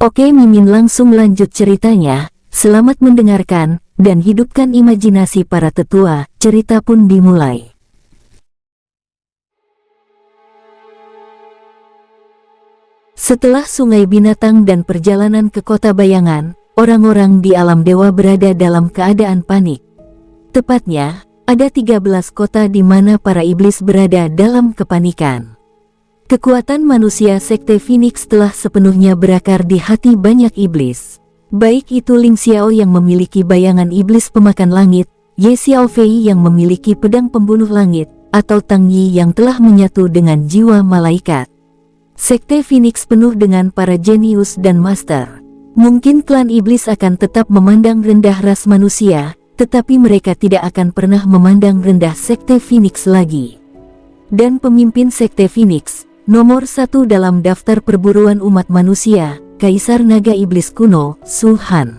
Oke, Mimin langsung lanjut ceritanya. Selamat mendengarkan, dan hidupkan imajinasi para tetua. Cerita pun dimulai. Setelah Sungai Binatang dan perjalanan ke kota bayangan, orang-orang di alam dewa berada dalam keadaan panik. Tepatnya, ada 13 kota di mana para iblis berada dalam kepanikan. Kekuatan manusia Sekte Phoenix telah sepenuhnya berakar di hati banyak iblis. Baik itu Ling Xiao yang memiliki bayangan iblis pemakan langit, Ye Xiaofei yang memiliki pedang pembunuh langit, atau Tang Yi yang telah menyatu dengan jiwa malaikat. Sekte Phoenix penuh dengan para jenius dan master. Mungkin klan iblis akan tetap memandang rendah ras manusia, tetapi mereka tidak akan pernah memandang rendah Sekte Phoenix lagi. Dan pemimpin Sekte Phoenix, nomor 1 dalam daftar perburuan umat manusia, Kaisar Naga Iblis kuno, Su Han.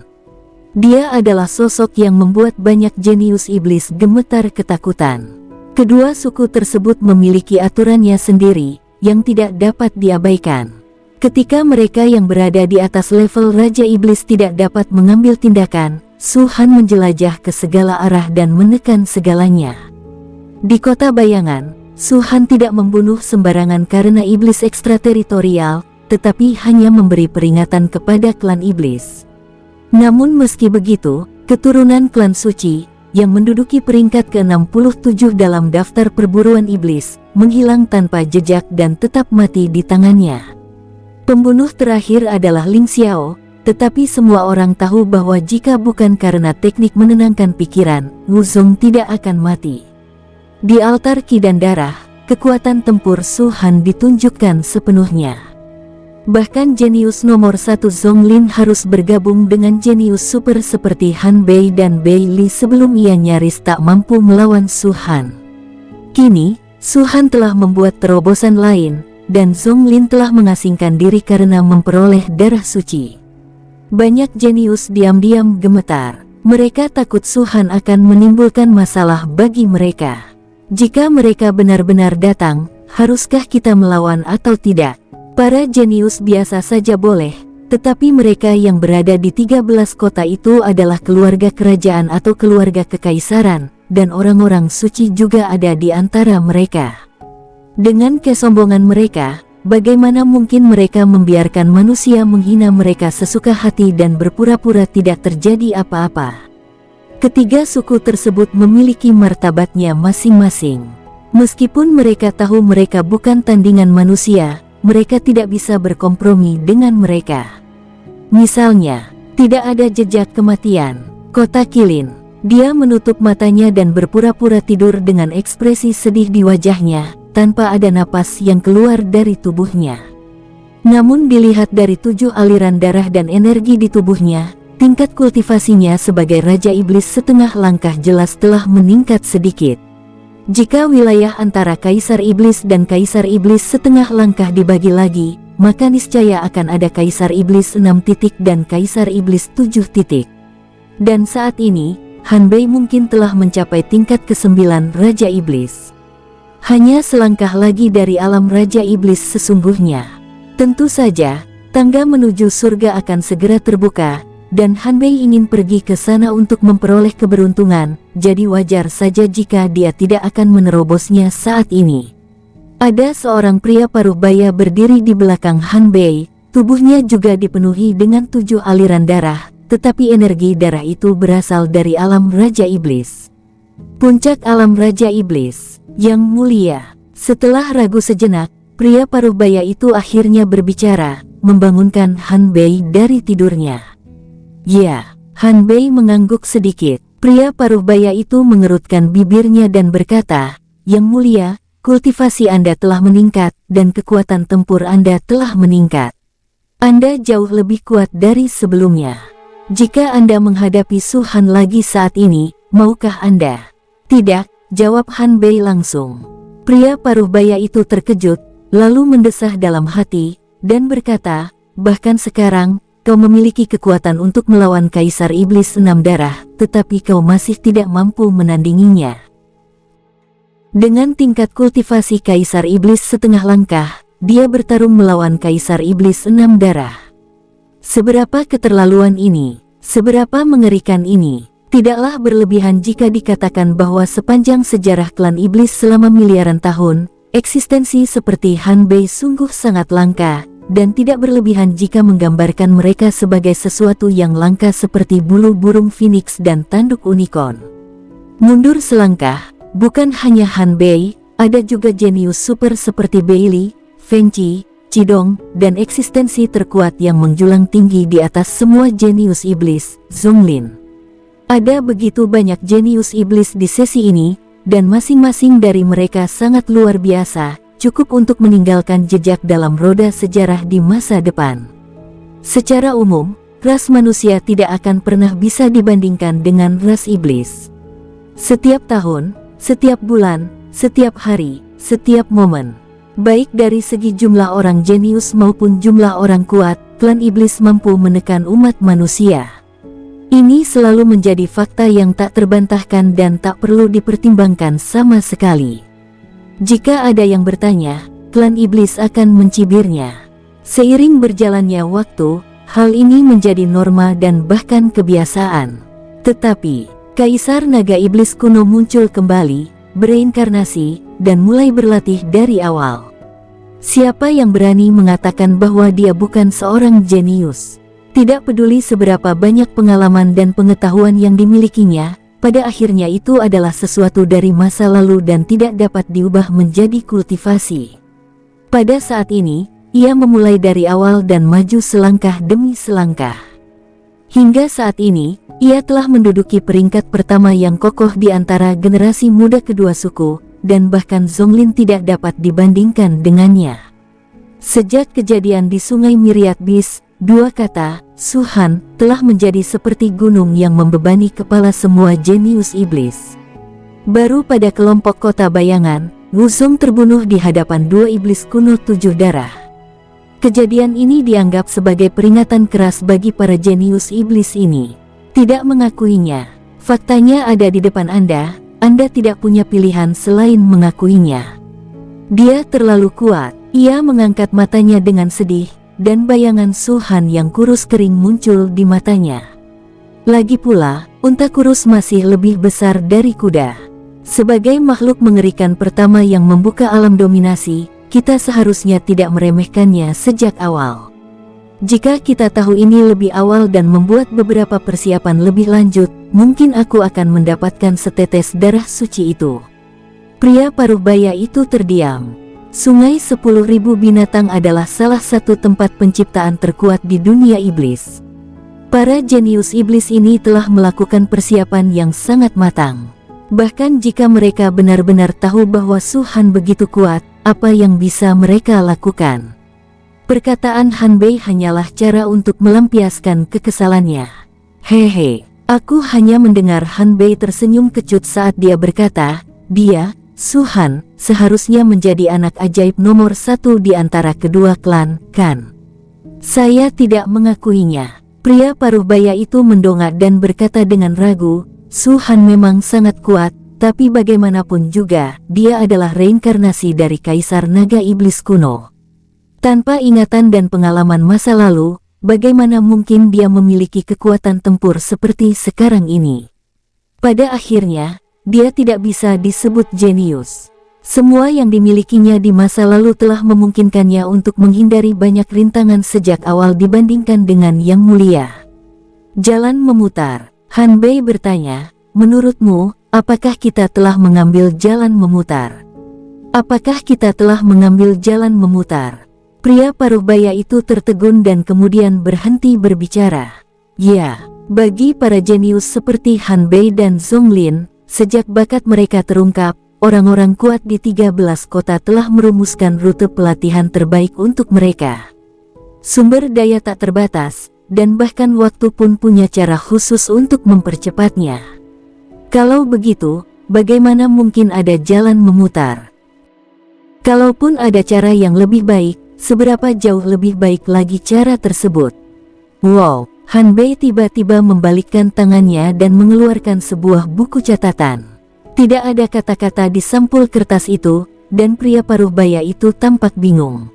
Dia adalah sosok yang membuat banyak jenius iblis gemetar ketakutan. Kedua suku tersebut memiliki aturannya sendiri, yang tidak dapat diabaikan. Ketika mereka yang berada di atas level Raja Iblis tidak dapat mengambil tindakan, Su Han menjelajah ke segala arah dan menekan segalanya. Di kota bayangan, Su Han tidak membunuh sembarangan karena iblis ekstrateritorial, tetapi hanya memberi peringatan kepada klan iblis. Namun meski begitu, keturunan klan suci, yang menduduki peringkat ke-67 dalam daftar perburuan iblis, menghilang tanpa jejak dan tetap mati di tangannya. Pembunuh terakhir adalah Ling Xiao, tetapi semua orang tahu bahwa jika bukan karena teknik menenangkan pikiran, Wu Zong tidak akan mati. Di altar Qi dan darah, kekuatan tempur Su Han ditunjukkan sepenuhnya. Bahkan jenius nomor 1 Zhong Lin harus bergabung dengan jenius super seperti Han Bei dan Bei Li sebelum ia nyaris tak mampu melawan Su Han. Kini, Su Han telah membuat terobosan lain, dan Zhong Lin telah mengasingkan diri karena memperoleh darah suci. Banyak jenius diam-diam gemetar. Mereka takut Su Han akan menimbulkan masalah bagi mereka. Jika mereka benar-benar datang, haruskah kita melawan atau tidak? Para jenius biasa saja boleh, tetapi mereka yang berada di 13 kota itu adalah keluarga kerajaan atau keluarga kekaisaran, dan orang-orang suci juga ada di antara mereka. Dengan kesombongan mereka, bagaimana mungkin mereka membiarkan manusia menghina mereka sesuka hati dan berpura-pura tidak terjadi apa-apa? Ketiga suku tersebut memiliki martabatnya masing-masing. Meskipun mereka tahu mereka bukan tandingan manusia, mereka tidak bisa berkompromi dengan mereka. Misalnya, tidak ada jejak kematian. Kota Kilin, dia menutup matanya dan berpura-pura tidur dengan ekspresi sedih di wajahnya, tanpa ada napas yang keluar dari tubuhnya. Namun dilihat dari 7 aliran darah dan energi di tubuhnya, tingkat kultivasinya sebagai Raja Iblis setengah langkah jelas telah meningkat sedikit. Jika wilayah antara Kaisar Iblis dan Kaisar Iblis setengah langkah dibagi lagi, maka niscaya akan ada Kaisar Iblis 6 titik dan Kaisar Iblis 7 titik. Dan saat ini, Han Bei mungkin telah mencapai tingkat ke-9 Raja Iblis. Hanya selangkah lagi dari alam Raja Iblis sesungguhnya. Tentu saja, tangga menuju surga akan segera terbuka, dan Han Bei ingin pergi ke sana untuk memperoleh keberuntungan, jadi wajar saja jika dia tidak akan menerobosnya saat ini. Ada seorang pria paruh baya berdiri di belakang Han Bei, tubuhnya juga dipenuhi dengan 7 aliran darah, tetapi energi darah itu berasal dari alam Raja Iblis. Puncak alam Raja Iblis, yang mulia. Setelah ragu sejenak, pria paruh baya itu akhirnya berbicara, membangunkan Han Bei dari tidurnya. Ya, Han Bei mengangguk sedikit. Pria paruh baya itu mengerutkan bibirnya dan berkata, "Yang mulia, kultivasi Anda telah meningkat, dan kekuatan tempur Anda telah meningkat. Anda jauh lebih kuat dari sebelumnya. Jika Anda menghadapi Su Han lagi saat ini, maukah Anda?" "Tidak," jawab Han Bei langsung. Pria paruh baya itu terkejut, lalu mendesah dalam hati, dan berkata, "Bahkan sekarang, kau memiliki kekuatan untuk melawan Kaisar Iblis 6 darah, tetapi kau masih tidak mampu menandinginya." Dengan tingkat kultivasi Kaisar Iblis setengah langkah, dia bertarung melawan Kaisar Iblis 6 darah. Seberapa keterlaluan ini, seberapa mengerikan ini. Tidaklah berlebihan jika dikatakan bahwa sepanjang sejarah klan iblis selama miliaran tahun, eksistensi seperti Hanbei sungguh sangat langka, dan tidak berlebihan jika menggambarkan mereka sebagai sesuatu yang langka seperti bulu burung phoenix dan tanduk unicorn. Mundur selangkah, bukan hanya Hanbei, ada juga jenius super seperti Beili, Feng Qi, Qidong, dan eksistensi terkuat yang menjulang tinggi di atas semua jenius iblis, Zonglin. Ada begitu banyak jenius iblis di sesi ini, dan masing-masing dari mereka sangat luar biasa, cukup untuk meninggalkan jejak dalam roda sejarah di masa depan. Secara umum, ras manusia tidak akan pernah bisa dibandingkan dengan ras iblis. Setiap tahun, setiap bulan, setiap hari, setiap momen, baik dari segi jumlah orang jenius maupun jumlah orang kuat, klan iblis mampu menekan umat manusia. Ini selalu menjadi fakta yang tak terbantahkan dan tak perlu dipertimbangkan sama sekali. Jika ada yang bertanya, klan iblis akan mencibirnya. Seiring berjalannya waktu, hal ini menjadi norma dan bahkan kebiasaan. Tetapi, Kaisar Naga Iblis kuno muncul kembali, bereinkarnasi, dan mulai berlatih dari awal. Siapa yang berani mengatakan bahwa dia bukan seorang jenius? Tidak peduli seberapa banyak pengalaman dan pengetahuan yang dimilikinya, pada akhirnya itu adalah sesuatu dari masa lalu dan tidak dapat diubah menjadi kultivasi. Pada saat ini, ia memulai dari awal dan maju selangkah demi selangkah. Hingga saat ini, ia telah menduduki peringkat pertama yang kokoh di antara generasi muda kedua suku, dan bahkan Zonglin tidak dapat dibandingkan dengannya. Sejak kejadian di Sungai Myriad Beast, dua kata, Suhan, telah menjadi seperti gunung yang membebani kepala semua jenius iblis. Baru pada kelompok kota bayangan, Wuzong terbunuh di hadapan dua iblis kuno 7 darah. Kejadian ini dianggap sebagai peringatan keras bagi para jenius iblis ini. Tidak mengakuinya, faktanya ada di depan Anda tidak punya pilihan selain mengakuinya. Dia terlalu kuat. Ia mengangkat matanya dengan sedih, dan bayangan Suhan yang kurus kering muncul di matanya. Lagi pula, unta kurus masih lebih besar dari kuda. Sebagai makhluk mengerikan pertama yang membuka alam dominasi, kita seharusnya tidak meremehkannya sejak awal. Jika kita tahu ini lebih awal dan membuat beberapa persiapan lebih lanjut, mungkin aku akan mendapatkan setetes darah suci itu. Pria paruh baya itu terdiam. Sungai 10.000 binatang adalah salah satu tempat penciptaan terkuat di dunia iblis. Para jenius iblis ini telah melakukan persiapan yang sangat matang. Bahkan jika mereka benar-benar tahu bahwa Suhan begitu kuat, apa yang bisa mereka lakukan? Perkataan Hanbei hanyalah cara untuk melampiaskan kekesalannya. Hehe, aku hanya mendengar Hanbei tersenyum kecut saat dia berkata, dia, Suhan, seharusnya menjadi anak ajaib nomor 1 di antara kedua klan, kan? Saya tidak mengakuinya. Pria paruh baya itu mendongak dan berkata dengan ragu, Suhan memang sangat kuat, tapi bagaimanapun juga, dia adalah reinkarnasi dari Kaisar Naga Iblis kuno. Tanpa ingatan dan pengalaman masa lalu, bagaimana mungkin dia memiliki kekuatan tempur seperti sekarang ini? Pada akhirnya, dia tidak bisa disebut jenius. Semua yang dimilikinya di masa lalu telah memungkinkannya untuk menghindari banyak rintangan sejak awal dibandingkan dengan yang mulia. Jalan memutar. Hanbei bertanya, menurutmu, apakah kita telah mengambil jalan memutar? Apakah kita telah mengambil jalan memutar? Pria paruh baya itu tertegun dan kemudian berhenti berbicara. Ya, bagi para jenius seperti Hanbei dan Zonglin, sejak bakat mereka terungkap, orang-orang kuat di 13 kota telah merumuskan rute pelatihan terbaik untuk mereka. Sumber daya tak terbatas, dan bahkan waktu pun punya cara khusus untuk mempercepatnya. Kalau begitu, bagaimana mungkin ada jalan memutar? Kalaupun ada cara yang lebih baik, seberapa jauh lebih baik lagi cara tersebut? Wow, Hanbei tiba-tiba membalikkan tangannya dan mengeluarkan sebuah buku catatan. Tidak ada kata-kata di sampul kertas itu, dan pria paruh baya itu tampak bingung.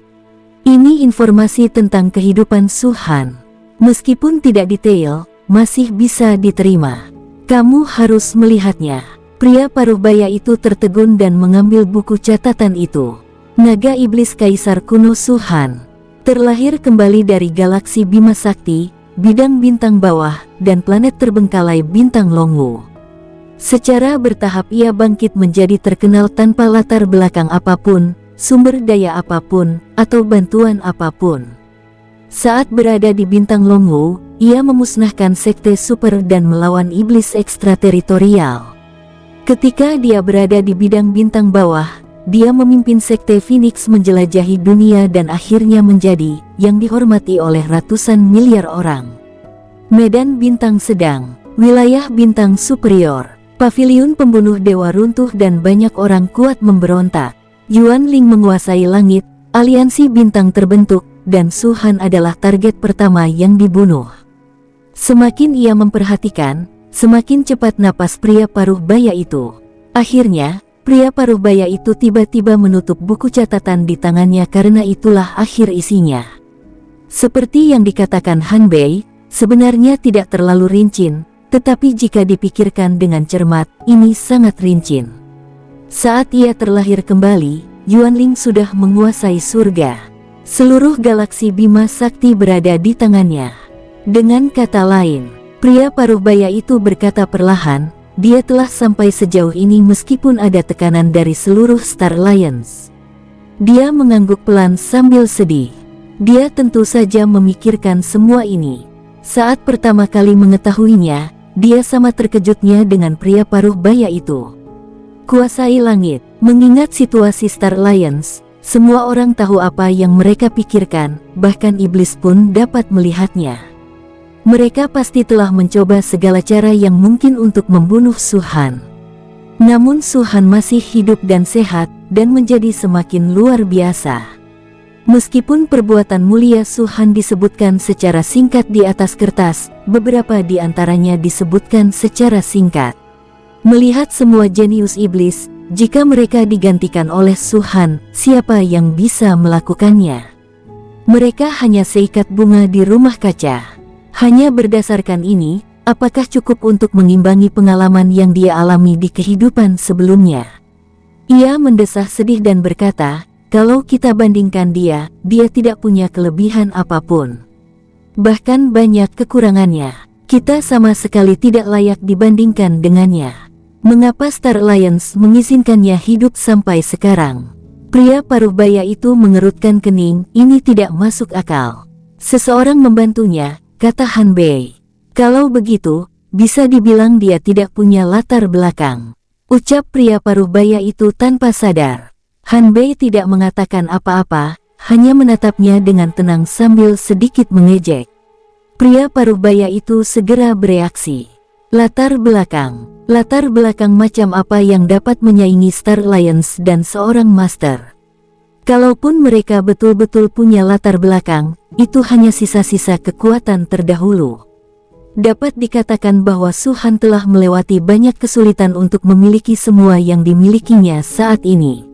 Ini informasi tentang kehidupan Suhan. Meskipun tidak detail, masih bisa diterima. Kamu harus melihatnya. Pria paruh baya itu tertegun dan mengambil buku catatan itu. Naga iblis kaisar kuno Su-han terlahir kembali dari galaksi Bima Sakti, bidang bintang bawah, dan planet terbengkalai bintang Longwu. Secara bertahap ia bangkit menjadi terkenal tanpa latar belakang apapun, sumber daya apapun, atau bantuan apapun. Saat berada di bintang Longwu, ia memusnahkan sekte super dan melawan iblis ekstrateritorial. Ketika dia berada di bidang bintang bawah, dia memimpin sekte Phoenix menjelajahi dunia dan akhirnya menjadi yang dihormati oleh ratusan miliar orang. Medan bintang sedang, wilayah bintang superior, paviliun pembunuh dewa runtuh dan banyak orang kuat memberontak. Yuan Ling menguasai langit, aliansi bintang terbentuk, dan Su-han adalah target pertama yang dibunuh. Semakin ia memperhatikan, semakin cepat napas pria paruh baya itu. Akhirnya, pria paruh baya itu tiba-tiba menutup buku catatan di tangannya karena itulah akhir isinya. Seperti yang dikatakan Han Bei, sebenarnya tidak terlalu rincin, tetapi jika dipikirkan dengan cermat, ini sangat rincin. Saat ia terlahir kembali, Yuan Ling sudah menguasai surga. Seluruh galaksi Bima Sakti berada di tangannya. Dengan kata lain, pria paruh baya itu berkata perlahan, dia telah sampai sejauh ini meskipun ada tekanan dari seluruh Star Alliance. Dia mengangguk pelan sambil sedih. Dia tentu saja memikirkan semua ini. Saat pertama kali mengetahuinya, dia sama terkejutnya dengan pria paruh baya itu. Kuasai langit, mengingat situasi Star Alliance, semua orang tahu apa yang mereka pikirkan, bahkan iblis pun dapat melihatnya. Mereka pasti telah mencoba segala cara yang mungkin untuk membunuh Su-han. Namun Su-han masih hidup dan sehat, dan menjadi semakin luar biasa. Meskipun perbuatan mulia Su-han disebutkan secara singkat di atas kertas, beberapa di antaranya disebutkan secara singkat. Melihat semua jenius iblis, jika mereka digantikan oleh Su-han, siapa yang bisa melakukannya? Mereka hanya seikat bunga di rumah kaca. Hanya berdasarkan ini, apakah cukup untuk mengimbangi pengalaman yang dia alami di kehidupan sebelumnya? Ia mendesah sedih dan berkata, kalau kita bandingkan dia tidak punya kelebihan apapun. Bahkan banyak kekurangannya. Kita sama sekali tidak layak dibandingkan dengannya. Mengapa Star Alliance mengizinkannya hidup sampai sekarang? Pria paruh baya itu mengerutkan kening, ini tidak masuk akal. Seseorang membantunya, kata Han Bei. Kalau begitu, bisa dibilang dia tidak punya latar belakang. Ucap pria paruh baya itu tanpa sadar. Han Bei tidak mengatakan apa-apa, hanya menatapnya dengan tenang sambil sedikit mengejek. Pria paruh baya itu segera bereaksi. Latar belakang macam apa yang dapat menyaingi Star Alliance dan seorang master? Kalaupun mereka betul-betul punya latar belakang, itu hanya sisa-sisa kekuatan terdahulu. Dapat dikatakan bahwa Su-han telah melewati banyak kesulitan untuk memiliki semua yang dimilikinya saat ini.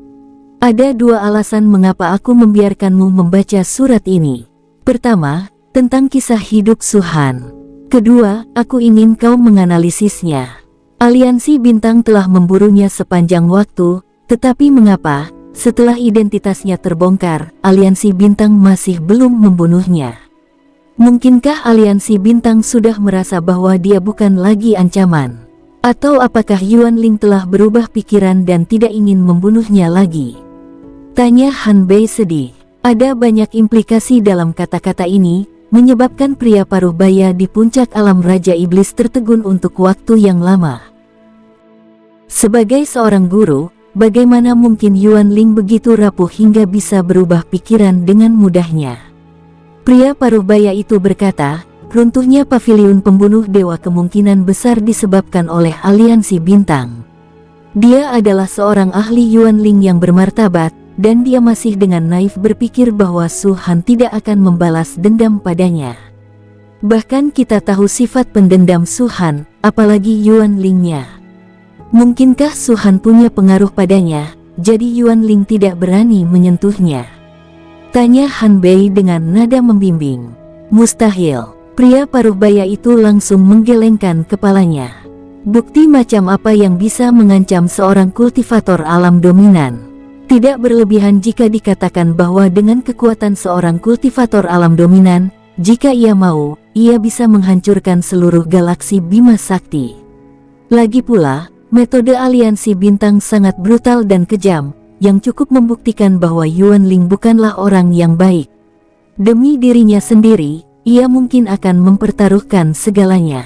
Ada dua alasan mengapa aku membiarkanmu membaca surat ini. Pertama, tentang kisah hidup Su-han. Kedua, aku ingin kau menganalisisnya. Aliansi bintang telah memburunya sepanjang waktu, tetapi mengapa, setelah identitasnya terbongkar, aliansi bintang masih belum membunuhnya? Mungkinkah aliansi bintang sudah merasa bahwa dia bukan lagi ancaman? Atau apakah Yuan Ling telah berubah pikiran dan tidak ingin membunuhnya lagi? Tanya Han Bei sedih. Ada banyak implikasi dalam kata-kata ini, menyebabkan pria paruh baya di puncak alam Raja Iblis tertegun untuk waktu yang lama. Sebagai seorang guru, bagaimana mungkin Yuan Ling begitu rapuh hingga bisa berubah pikiran dengan mudahnya? Pria paruh baya itu berkata, runtuhnya paviliun pembunuh dewa kemungkinan besar disebabkan oleh aliansi bintang. Dia adalah seorang ahli Yuan Ling yang bermartabat, dan dia masih dengan naif berpikir bahwa Su-han tidak akan membalas dendam padanya. Bahkan kita tahu sifat pendendam Su-han, apalagi Yuan Ling-nya. Mungkinkah Su-han punya pengaruh padanya, jadi Yuan Ling tidak berani menyentuhnya? Tanya Han Bei dengan nada membimbing. Mustahil. Pria paruh baya itu langsung menggelengkan kepalanya. Bukti macam apa yang bisa mengancam seorang kultivator alam dominan? Tidak berlebihan jika dikatakan bahwa dengan kekuatan seorang kultivator alam dominan, jika ia mau, ia bisa menghancurkan seluruh galaksi Bima Sakti. Lagi pula, metode aliansi bintang sangat brutal dan kejam, yang cukup membuktikan bahwa Yuan Ling bukanlah orang yang baik. Demi dirinya sendiri, ia mungkin akan mempertaruhkan segalanya.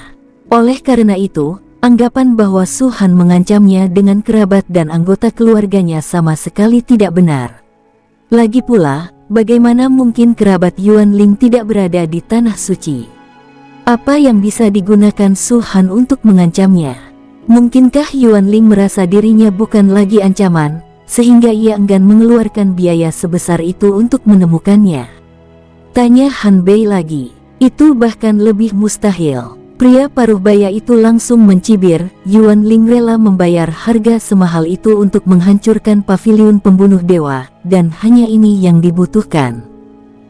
Oleh karena itu, anggapan bahwa Su Han mengancamnya dengan kerabat dan anggota keluarganya sama sekali tidak benar. Lagi pula, bagaimana mungkin kerabat Yuan Ling tidak berada di Tanah Suci? Apa yang bisa digunakan Su Han untuk mengancamnya? Mungkinkah Yuan Ling merasa dirinya bukan lagi ancaman, sehingga ia enggan mengeluarkan biaya sebesar itu untuk menemukannya? Tanya Han Bei lagi. Itu bahkan lebih mustahil. Pria paruh baya itu langsung mencibir, Yuan Ling rela membayar harga semahal itu untuk menghancurkan paviliun pembunuh dewa, dan hanya ini yang dibutuhkan.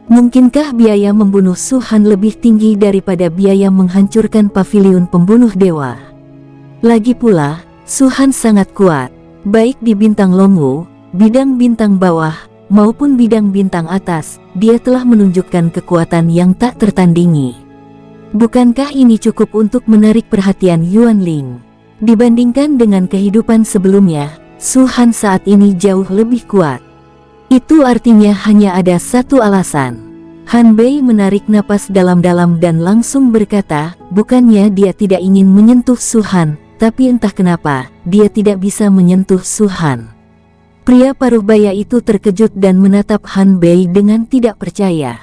Mungkinkah biaya membunuh Su Han lebih tinggi daripada biaya menghancurkan paviliun pembunuh dewa? Lagi pula, Su Han sangat kuat, baik di bintang Longwu, bidang bintang bawah, maupun bidang bintang atas. Dia telah menunjukkan kekuatan yang tak tertandingi. Bukankah ini cukup untuk menarik perhatian Yuan Ling? Dibandingkan dengan kehidupan sebelumnya, Su Han saat ini jauh lebih kuat. Itu artinya hanya ada satu alasan. Han Bei menarik napas dalam-dalam dan langsung berkata, bukannya dia tidak ingin menyentuh Su Han, tapi entah kenapa, dia tidak bisa menyentuh Su Han. Pria paruh baya itu terkejut dan menatap Han Bei dengan tidak percaya.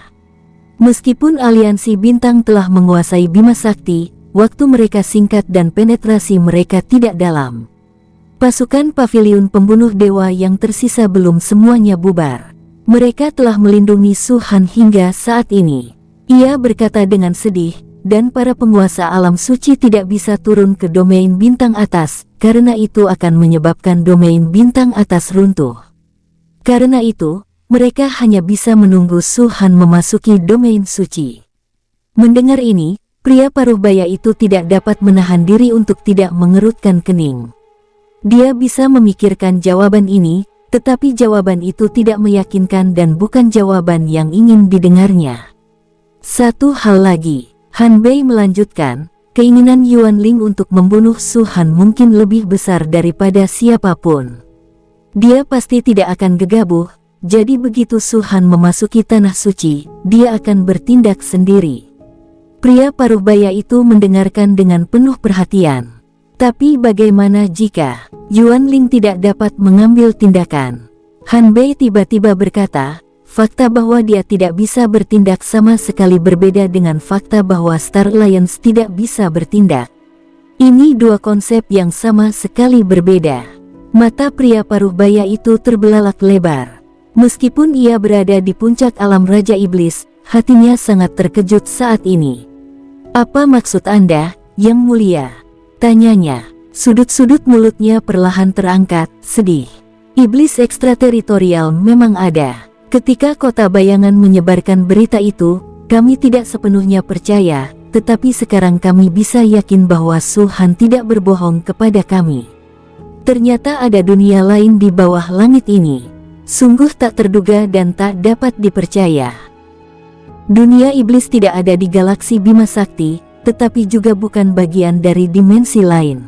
Meskipun aliansi bintang telah menguasai Bima Sakti, waktu mereka singkat dan penetrasi mereka tidak dalam. Pasukan paviliun pembunuh dewa yang tersisa belum semuanya bubar. Mereka telah melindungi Su Han hingga saat ini. Ia berkata dengan sedih, dan para penguasa alam suci tidak bisa turun ke domain bintang atas, karena itu akan menyebabkan domain bintang atas runtuh. Karena itu, mereka hanya bisa menunggu Su Han memasuki domain suci. Mendengar ini, pria paruh baya itu tidak dapat menahan diri untuk tidak mengerutkan kening. Dia bisa memikirkan jawaban ini, tetapi jawaban itu tidak meyakinkan dan bukan jawaban yang ingin didengarnya. Satu hal lagi, Han Bei melanjutkan, keinginan Yuan Ling untuk membunuh Su Han mungkin lebih besar daripada siapapun. Dia pasti tidak akan gegabah, jadi begitu Su Han memasuki Tanah Suci, dia akan bertindak sendiri. Pria paruh baya itu mendengarkan dengan penuh perhatian. Tapi bagaimana jika Yuan Ling tidak dapat mengambil tindakan? Han Bei tiba-tiba berkata, fakta bahwa dia tidak bisa bertindak sama sekali berbeda dengan fakta bahwa Star Alliance tidak bisa bertindak. Ini dua konsep yang sama sekali berbeda. Mata pria paruh baya itu terbelalak lebar. Meskipun ia berada di puncak alam Raja Iblis, hatinya sangat terkejut saat ini. Apa maksud Anda, Yang Mulia? Tanyanya. Sudut-sudut mulutnya perlahan terangkat, sedih. Iblis ekstrateritorial memang ada. Ketika Kota Bayangan menyebarkan berita itu, kami tidak sepenuhnya percaya, tetapi sekarang kami bisa yakin bahwa Su Han tidak berbohong kepada kami. Ternyata ada dunia lain di bawah langit ini. Sungguh tak terduga dan tak dapat dipercaya. Dunia iblis tidak ada di galaksi Bima Sakti, tetapi juga bukan bagian dari dimensi lain.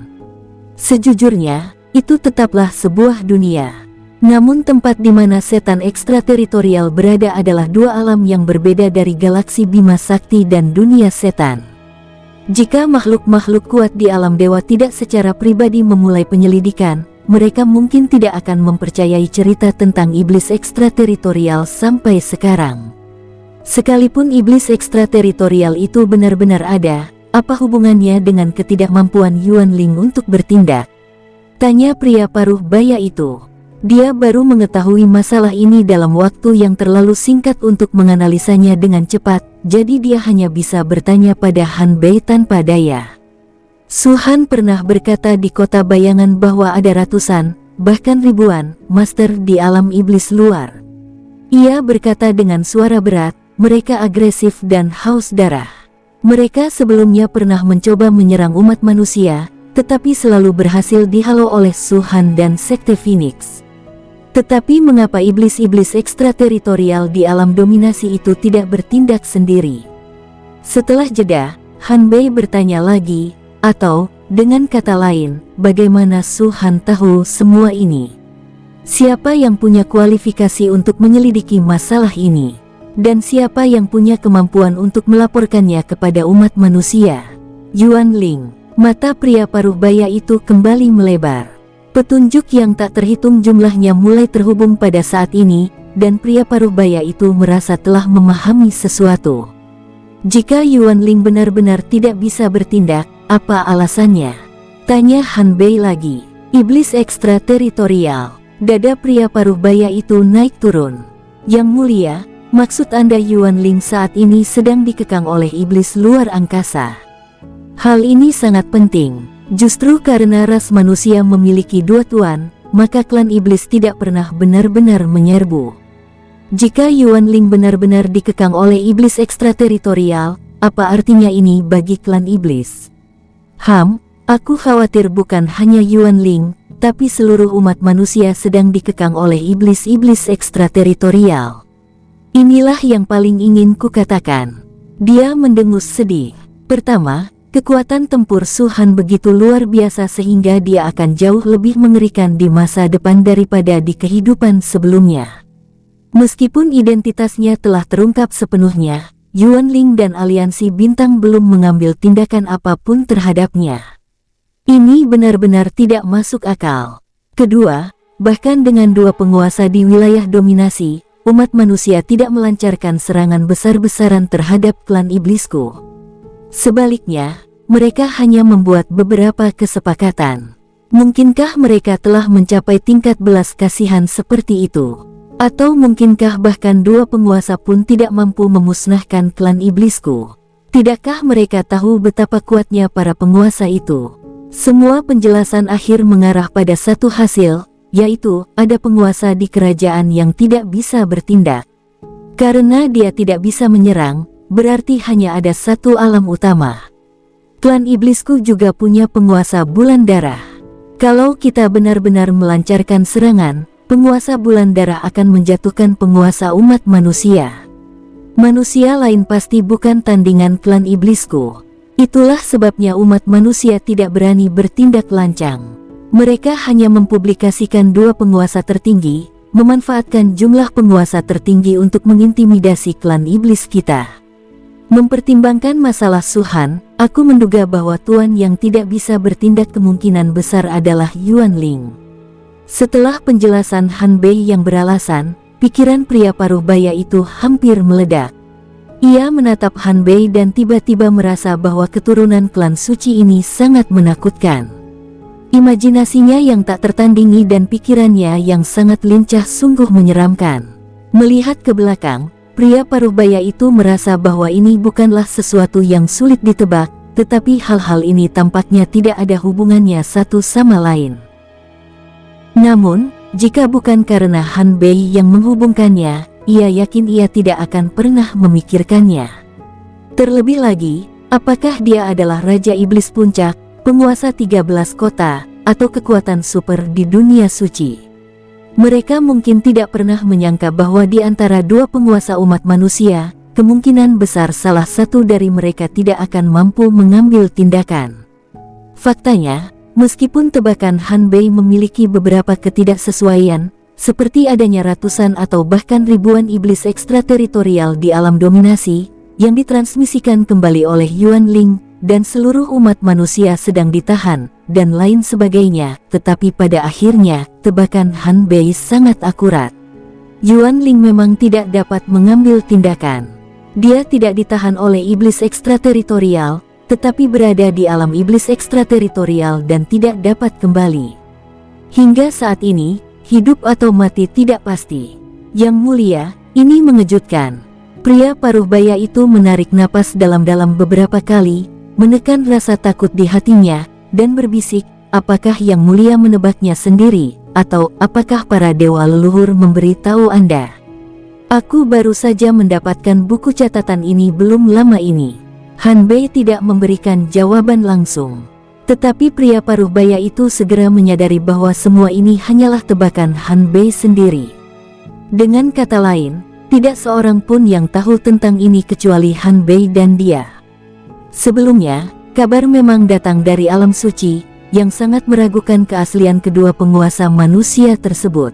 Sejujurnya, itu tetaplah sebuah dunia. Namun tempat di mana setan ekstrateritorial berada adalah dua alam yang berbeda dari galaksi Bima Sakti dan dunia setan. Jika makhluk-makhluk kuat di alam dewa tidak secara pribadi memulai penyelidikan, mereka mungkin tidak akan mempercayai cerita tentang iblis ekstrateritorial sampai sekarang. Sekalipun iblis ekstrateritorial itu benar-benar ada, apa hubungannya dengan ketidakmampuan Yuan Ling untuk bertindak? Tanya pria paruh baya itu. Dia baru mengetahui masalah ini dalam waktu yang terlalu singkat untuk menganalisanya dengan cepat, jadi dia hanya bisa bertanya pada Han Bei tanpa daya. Su Han pernah berkata di Kota Bayangan bahwa ada ratusan, bahkan ribuan, master di alam iblis luar. Ia berkata dengan suara berat, mereka agresif dan haus darah. Mereka sebelumnya pernah mencoba menyerang umat manusia, tetapi selalu berhasil dihalau oleh Su-Han dan Sekte Phoenix. Tetapi mengapa iblis-iblis ekstrateritorial di alam dominasi itu tidak bertindak sendiri? Setelah jeda, Han Bei bertanya lagi, atau, dengan kata lain, bagaimana Su-Han tahu semua ini? Siapa yang punya kualifikasi untuk menyelidiki masalah ini? Dan siapa yang punya kemampuan untuk melaporkannya kepada umat manusia? Yuan Ling. Mata pria paruh baya itu kembali melebar. Petunjuk yang tak terhitung jumlahnya mulai terhubung pada saat ini, dan pria paruh baya itu merasa telah memahami sesuatu. Jika Yuan Ling benar-benar tidak bisa bertindak, apa alasannya? Tanya Han Bei lagi. Iblis ekstrateritorial. Dada pria paruh baya itu naik turun. Yang mulia, maksud Anda Yuan Ling saat ini sedang dikekang oleh iblis luar angkasa. Hal ini sangat penting. Justru karena ras manusia memiliki dua tuan, maka klan iblis tidak pernah benar-benar menyerbu. Jika Yuan Ling benar-benar dikekang oleh iblis ekstrateritorial, apa artinya ini bagi klan iblis? Aku khawatir bukan hanya Yuan Ling, tapi seluruh umat manusia sedang dikekang oleh iblis-iblis ekstrateritorial. Inilah yang paling ingin kukatakan. Dia mendengus sedih. Pertama, kekuatan tempur Su-Han begitu luar biasa sehingga dia akan jauh lebih mengerikan di masa depan daripada di kehidupan sebelumnya. Meskipun identitasnya telah terungkap sepenuhnya, Yuan Ling dan aliansi bintang belum mengambil tindakan apapun terhadapnya. Ini benar-benar tidak masuk akal. Kedua, bahkan dengan dua penguasa di wilayah dominasi, umat manusia tidak melancarkan serangan besar-besaran terhadap klan iblisku. Sebaliknya, mereka hanya membuat beberapa kesepakatan. Mungkinkah mereka telah mencapai tingkat belas kasihan seperti itu? Atau mungkinkah bahkan dua penguasa pun tidak mampu memusnahkan klan iblisku? Tidakkah mereka tahu betapa kuatnya para penguasa itu? Semua penjelasan akhir mengarah pada satu hasil, yaitu ada penguasa di kerajaan yang tidak bisa bertindak. Karena dia tidak bisa menyerang, berarti hanya ada satu alam utama. Klan iblisku juga punya penguasa bulan darah. Kalau kita benar-benar melancarkan serangan, penguasa bulan darah akan menjatuhkan penguasa umat manusia. Manusia lain pasti bukan tandingan klan iblisku. Itulah sebabnya umat manusia tidak berani bertindak lancang. Mereka hanya mempublikasikan dua penguasa tertinggi, memanfaatkan jumlah penguasa tertinggi untuk mengintimidasi klan iblis kita. Mempertimbangkan masalah Su-Han, aku menduga bahwa tuan yang tidak bisa bertindak kemungkinan besar adalah Yuan Ling. Setelah penjelasan Han Bei yang beralasan, pikiran pria paruh baya itu hampir meledak. Ia menatap Han Bei dan tiba-tiba merasa bahwa keturunan klan suci ini sangat menakutkan. Imajinasinya yang tak tertandingi dan pikirannya yang sangat lincah sungguh menyeramkan. Melihat ke belakang, pria paruh baya itu merasa bahwa ini bukanlah sesuatu yang sulit ditebak, tetapi hal-hal ini tampaknya tidak ada hubungannya satu sama lain. Namun, jika bukan karena Han Bei yang menghubungkannya, ia yakin ia tidak akan pernah memikirkannya. Terlebih lagi, apakah dia adalah Raja Iblis Puncak, penguasa 13 kota, atau kekuatan super di dunia suci? Mereka mungkin tidak pernah menyangka bahwa di antara dua penguasa umat manusia, kemungkinan besar salah satu dari mereka tidak akan mampu mengambil tindakan. Faktanya, meskipun tebakan Han Bei memiliki beberapa ketidaksesuaian, seperti adanya ratusan atau bahkan ribuan iblis ekstrateritorial di alam dominasi, yang ditransmisikan kembali oleh Yuan Ling, dan seluruh umat manusia sedang ditahan, dan lain sebagainya, tetapi pada akhirnya, tebakan Han Bei sangat akurat. Yuan Ling memang tidak dapat mengambil tindakan. Dia tidak ditahan oleh iblis ekstrateritorial, tetapi berada di alam iblis ekstrateritorial dan tidak dapat kembali. Hingga saat ini, hidup atau mati tidak pasti. Yang mulia, ini mengejutkan. Pria paruh baya itu menarik napas dalam-dalam beberapa kali, menekan rasa takut di hatinya, dan berbisik, apakah yang mulia menebaknya sendiri, atau apakah para dewa leluhur memberi tahu Anda? Aku baru saja mendapatkan buku catatan ini belum lama ini. Han Bei tidak memberikan jawaban langsung. Tetapi pria paruh baya itu segera menyadari bahwa semua ini hanyalah tebakan Han Bei sendiri. Dengan kata lain, tidak seorang pun yang tahu tentang ini kecuali Han Bei dan dia. Sebelumnya, kabar memang datang dari alam suci, yang sangat meragukan keaslian kedua penguasa manusia tersebut.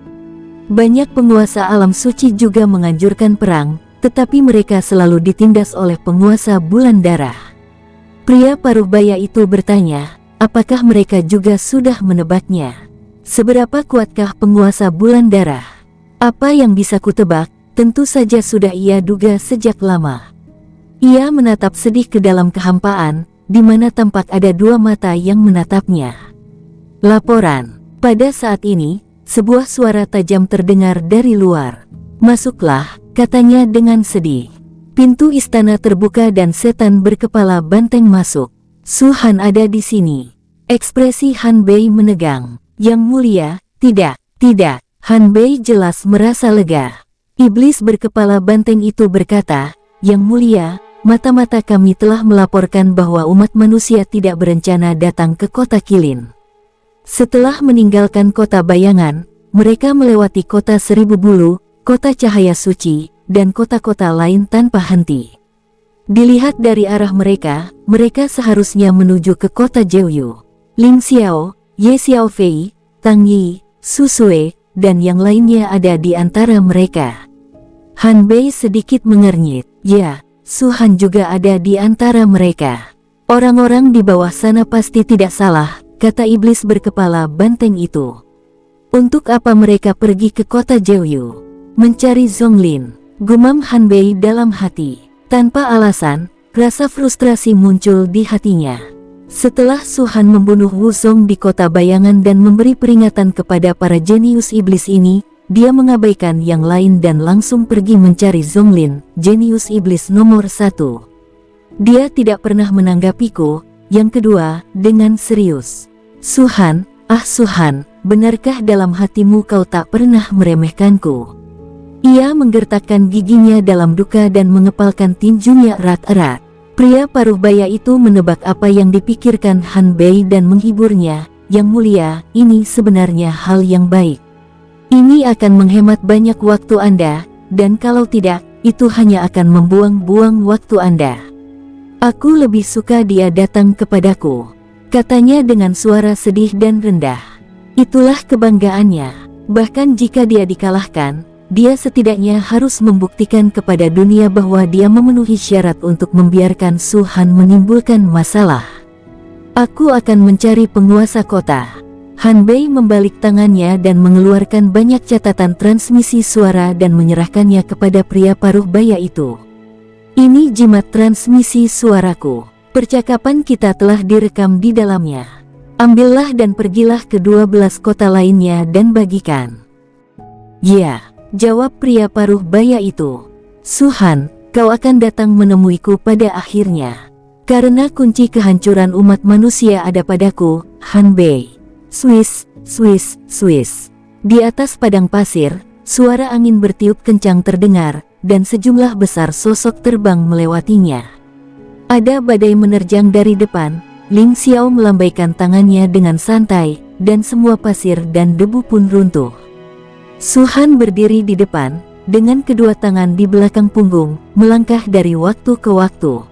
Banyak penguasa alam suci juga menganjurkan perang, tetapi mereka selalu ditindas oleh penguasa bulan darah. Pria paruh baya itu bertanya, apakah mereka juga sudah menebaknya? Seberapa kuatkah penguasa bulan darah? Apa yang bisa kutebak, tentu saja sudah ia duga sejak lama. Ia menatap sedih ke dalam kehampaan, di mana tampak ada dua mata yang menatapnya. Laporan. Pada saat ini, sebuah suara tajam terdengar dari luar. Masuklah, katanya dengan sedih. Pintu istana terbuka dan setan berkepala banteng masuk. Su Han ada di sini. Ekspresi Han Bei menegang. Yang mulia, tidak. Han Bei jelas merasa lega. Iblis berkepala banteng itu berkata, Yang mulia, mata-mata kami telah melaporkan bahwa umat manusia tidak berencana datang ke kota Qilin. Setelah meninggalkan kota bayangan, mereka melewati kota seribu bulu, kota cahaya suci, dan kota-kota lain tanpa henti. Dilihat dari arah mereka seharusnya menuju ke kota Jeoyu. Ling Xiao, Ye Xiaofei, Tang Yi, Su Sue, dan yang lainnya ada di antara mereka. Han Bei sedikit mengernyit. Ya, Su Han juga ada di antara mereka. Orang-orang di bawah sana pasti tidak salah, kata iblis berkepala banteng itu. Untuk apa mereka pergi ke kota Jeoyu? Mencari Zonglin, gumam Han Bei dalam hati. Tanpa alasan, rasa frustrasi muncul di hatinya. Setelah Su Han membunuh Wu Zong di kota bayangan dan memberi peringatan kepada para jenius iblis ini, dia mengabaikan yang lain dan langsung pergi mencari Zonglin, jenius iblis nomor 1. Dia tidak pernah menanggapiku. Yang kedua, dengan serius. Su Han, Su Han, benarkah dalam hatimu kau tak pernah meremehkanku? Ia menggertakkan giginya dalam duka dan mengepalkan tinjunya erat-erat. Pria paruh baya itu menebak apa yang dipikirkan Han Bei dan menghiburnya. Yang mulia, ini sebenarnya hal yang baik. Ini akan menghemat banyak waktu Anda, dan kalau tidak, itu hanya akan membuang-buang waktu Anda. Aku lebih suka dia datang kepadaku, katanya dengan suara sedih dan rendah. Itulah kebanggaannya. Bahkan jika dia dikalahkan, dia setidaknya harus membuktikan kepada dunia bahwa dia memenuhi syarat untuk membiarkan Su Han menimbulkan masalah. Aku akan mencari penguasa kota. Han Bei membalik tangannya dan mengeluarkan banyak catatan transmisi suara dan menyerahkannya kepada pria paruh baya itu. Ini jimat transmisi suaraku. Percakapan kita telah direkam di dalamnya. Ambillah dan pergilah ke 12 kota lainnya dan bagikan. Ya. Jawab pria paruh baya itu. Su Han, kau akan datang menemuiku pada akhirnya. Karena kunci kehancuran umat manusia ada padaku, Han Bei. Swiss, Swiss, Swiss. Di atas padang pasir, suara angin bertiup kencang terdengar, dan sejumlah besar sosok terbang melewatinya. Ada badai menerjang dari depan, Ling Xiao melambaikan tangannya dengan santai, dan semua pasir dan debu pun runtuh. Su Han berdiri di depan, dengan kedua tangan di belakang punggung, melangkah dari waktu ke waktu.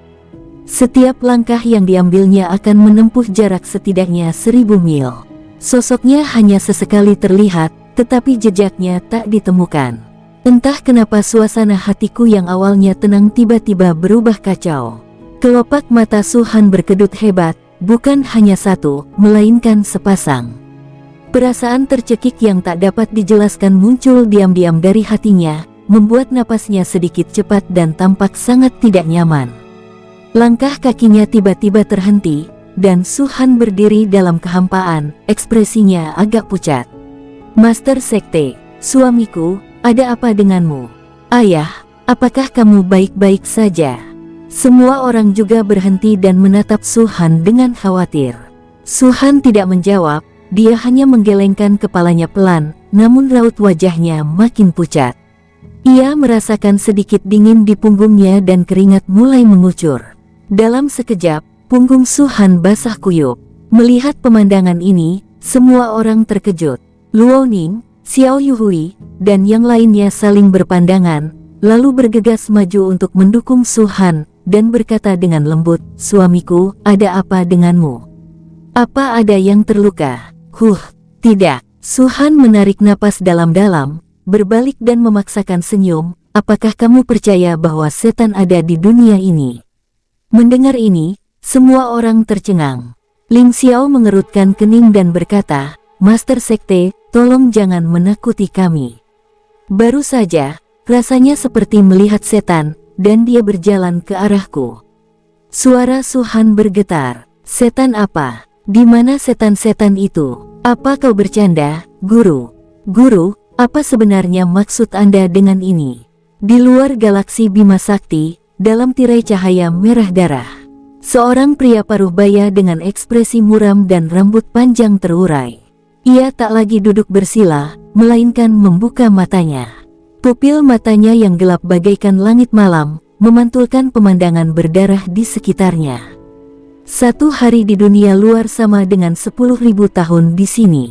Setiap langkah yang diambilnya akan menempuh jarak setidaknya 1000 mil. Sosoknya hanya sesekali terlihat, tetapi jejaknya tak ditemukan. Entah kenapa suasana hatiku yang awalnya tenang tiba-tiba berubah kacau. Kelopak mata Su Han berkedut hebat, bukan hanya satu, melainkan sepasang. Perasaan tercekik yang tak dapat dijelaskan muncul diam-diam dari hatinya, membuat napasnya sedikit cepat dan tampak sangat tidak nyaman. Langkah kakinya tiba-tiba terhenti, dan Su Han berdiri dalam kehampaan, ekspresinya agak pucat. Master Sekte, suamiku, ada apa denganmu? Ayah, apakah kamu baik-baik saja? Semua orang juga berhenti dan menatap Su Han dengan khawatir. Su Han tidak menjawab. Dia hanya menggelengkan kepalanya pelan, namun raut wajahnya makin pucat. Ia merasakan sedikit dingin di punggungnya dan keringat mulai mengucur. Dalam sekejap, punggung Su Han basah kuyup. Melihat pemandangan ini, semua orang terkejut. Luo Ning, Xiao Yuhui, dan yang lainnya saling berpandangan, lalu bergegas maju untuk mendukung Su Han, dan berkata dengan lembut, "Suamiku, ada apa denganmu? Apa ada yang terluka?" Tidak." Su Han menarik napas dalam-dalam, berbalik dan memaksakan senyum, "Apakah kamu percaya bahwa setan ada di dunia ini?" Mendengar ini, semua orang tercengang. Ling Xiao mengerutkan kening dan berkata, "Master Sekte, tolong jangan menakuti kami. Baru saja, rasanya seperti melihat setan, dan dia berjalan ke arahku." Suara Su Han bergetar. "Setan apa? Di mana setan-setan itu? Apa kau bercanda, Guru? Guru, apa sebenarnya maksud Anda dengan ini?" Di luar galaksi Bima Sakti, dalam tirai cahaya merah darah, seorang pria paruh baya dengan ekspresi muram dan rambut panjang terurai. Ia tak lagi duduk bersila, melainkan membuka matanya. Pupil matanya yang gelap bagaikan langit malam, memantulkan pemandangan berdarah di sekitarnya. Satu hari di dunia luar sama dengan 10.000 tahun di sini.